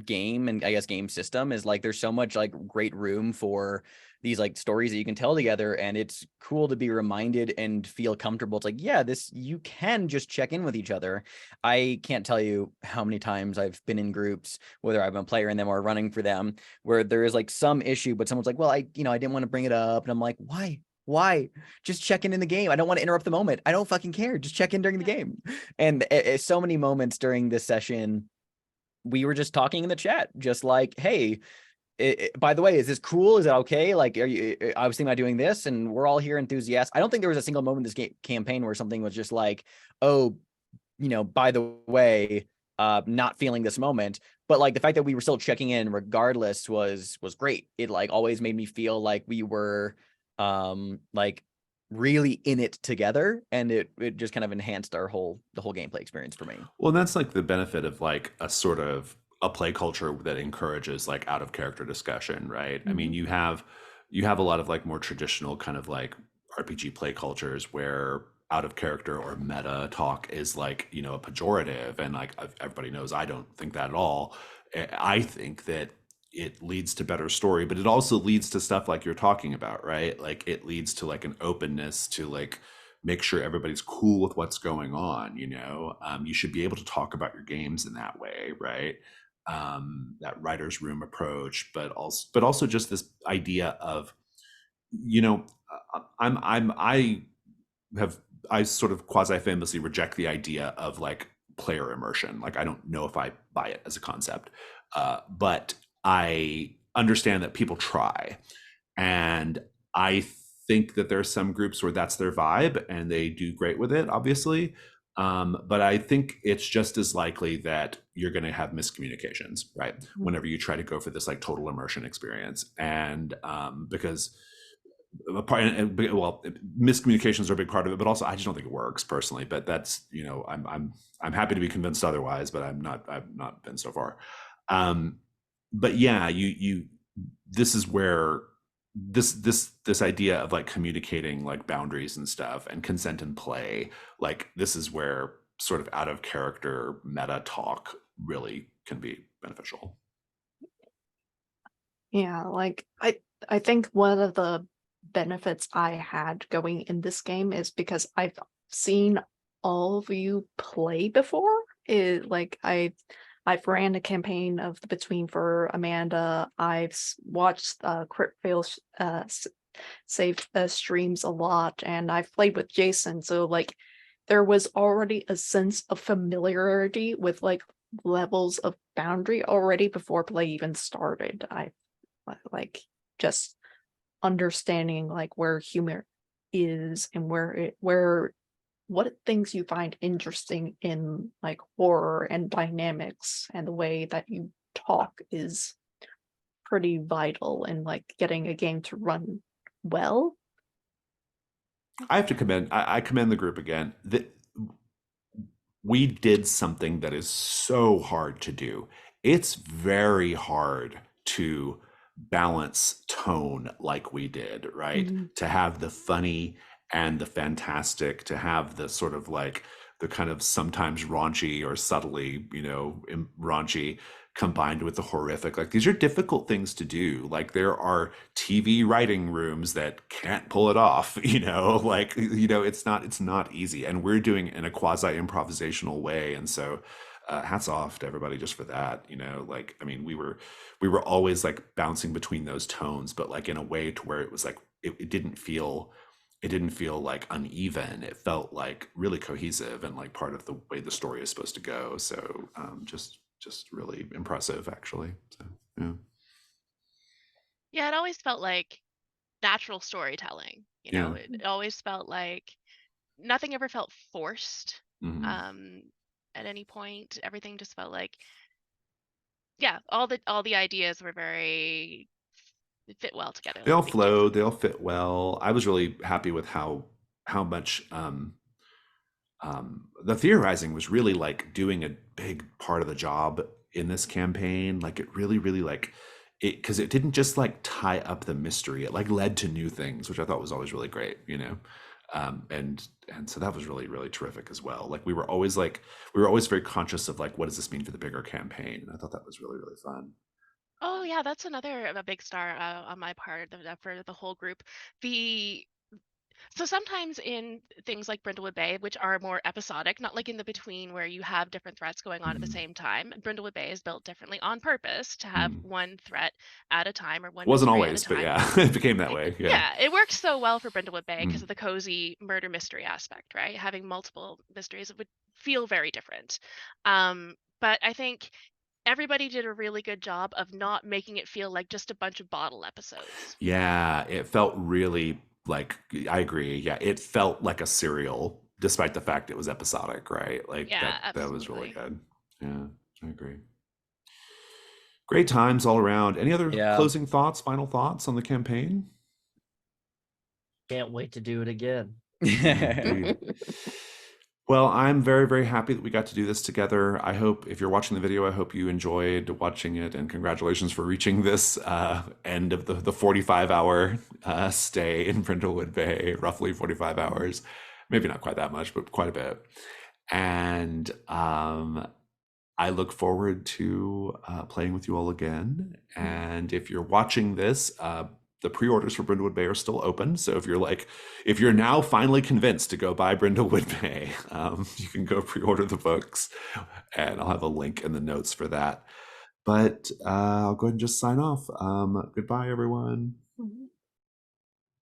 game and I guess game system is like there's so much like great room for these like stories that you can tell together, and it's cool to be reminded and feel comfortable. It's like, yeah, this, you can just check in with each other. I can't tell you how many times I've been in groups, whether I've been a player in them or running for them, where there is like some issue, but someone's like, well, I didn't want to bring it up, and I'm like, why? Just check in the game. I don't want to interrupt the moment. I don't fucking care. Just check in during the game. And so many moments during this session, we were just talking in the chat, just like, hey, by the way, is this cool? Is it okay? Like, are you, I was thinking about doing this, and we're all here enthusiastic. I don't think there was a single moment in this campaign where something was just like, oh, by the way, not feeling this moment. But like the fact that we were still checking in regardless was great. It like always made me feel like we were like really in it together, and it just kind of enhanced the whole gameplay experience for me. Well, that's like the benefit of like a sort of a play culture that encourages like out of character discussion, right? I mean, you have a lot of like more traditional kind of like RPG play cultures where out of character or meta talk is like, you know, a pejorative, and like everybody knows I don't think that at all. I think that it leads to better story, but it also leads to stuff like you're talking about, right? Like it leads to like an openness to like make sure everybody's cool with what's going on. You know, you should be able to talk about your games in that way, right? That writer's room approach, but also just this idea of, you know, I sort of quasi famously reject the idea of like player immersion. Like I don't know if I buy it as a concept, but I understand that people try, and I think that there are some groups where that's their vibe and they do great with it, obviously. But I think it's just as likely that you're going to have miscommunications, right? Whenever you try to go for this like total immersion experience, and because miscommunications are a big part of it, but also I just don't think it works personally. But that's, you know, I'm happy to be convinced otherwise, but I've not been so far. But yeah, this is where this idea of like communicating like boundaries and stuff and consent and play, like this is where sort of out of character meta talk really can be beneficial. Yeah, like I think one of the benefits I had going in this game is because I've seen all of you play before. Like I've ran a campaign of the Between for Amanda. I've watched Crit Fail save streams a lot, and I've played with Jason. So like there was already a sense of familiarity with like levels of boundary already before play even started. I like just understanding like where humor is and where what things you find interesting in like horror and dynamics, and the way that you talk is pretty vital in like getting a game to run well. I have to commend. I commend the group again. We did something that is so hard to do. It's very hard to balance tone like we did, right? Mhm. To have the funny and the fantastic, to have the sort of like the kind of sometimes raunchy or subtly, raunchy combined with the horrific. Like these are difficult things to do. Like there are TV writing rooms that can't pull it off, it's not easy. And we're doing it in a quasi improvisational way. And so hats off to everybody just for that, we were always like bouncing between those tones, but like in a way to where it was like it didn't feel like uneven. It felt like really cohesive and like part of the way the story is supposed to go. So just really impressive, actually. So yeah. Yeah, it always felt like natural storytelling. Yeah. It always felt like nothing ever felt forced. Mhm. At any point, everything just felt like, yeah, all the ideas were very fit well together. They Like all a big jigsaw. flowed, they all fit well. I was really happy with how much the theorizing was really like doing a big part of the job in this campaign. Like it really like it, because it didn't just like tie up the mystery, it like led to new things, which I thought was always really great, and so that was really terrific as well. Like we were always very conscious of like, what does this mean for the bigger campaign? And I thought that was really fun. Oh yeah, that's another a big star on my part for the whole group. So sometimes in things like Brindlewood Bay, which are more episodic, not like in the between where you have different threats going on at the Mhm. same time, Brindlewood Bay is built differently on purpose to have Mhm. one threat at a time or one Wasn't mystery at a always, but time. yeah, it became that way. Yeah. Yeah, it works so well for Brindlewood Bay because Mm. of the cozy murder mystery aspect, right? Having multiple mysteries would feel very different. But I think everybody did a really good job of not making it feel like just a bunch of bottle episodes. Yeah, it felt really like, I agree. Yeah, it felt like a serial, despite the fact it was episodic, right? Like Yeah, that was really absolutely. good. Yeah, I agree. Great times all around. Any other Yeah. closing thoughts, final thoughts on the campaign? Can't wait to do it again. Yeah, indeed. Well, I'm very happy that we got to do this together. I hope if you're watching the video, I hope you enjoyed watching it, and congratulations for reaching this end of the 45-hour stay in Brindlewood Bay, roughly 45 hours. Maybe not quite that much, but quite a bit. And I look forward to playing with you all again. And if you're watching this, the pre-orders for Brindlewood Bay are still open. So if you're now finally convinced to go buy Brindlewood Bay, you can go pre-order the books, and I'll have a link in the notes for that. But I'll go ahead and just sign off. Goodbye, everyone.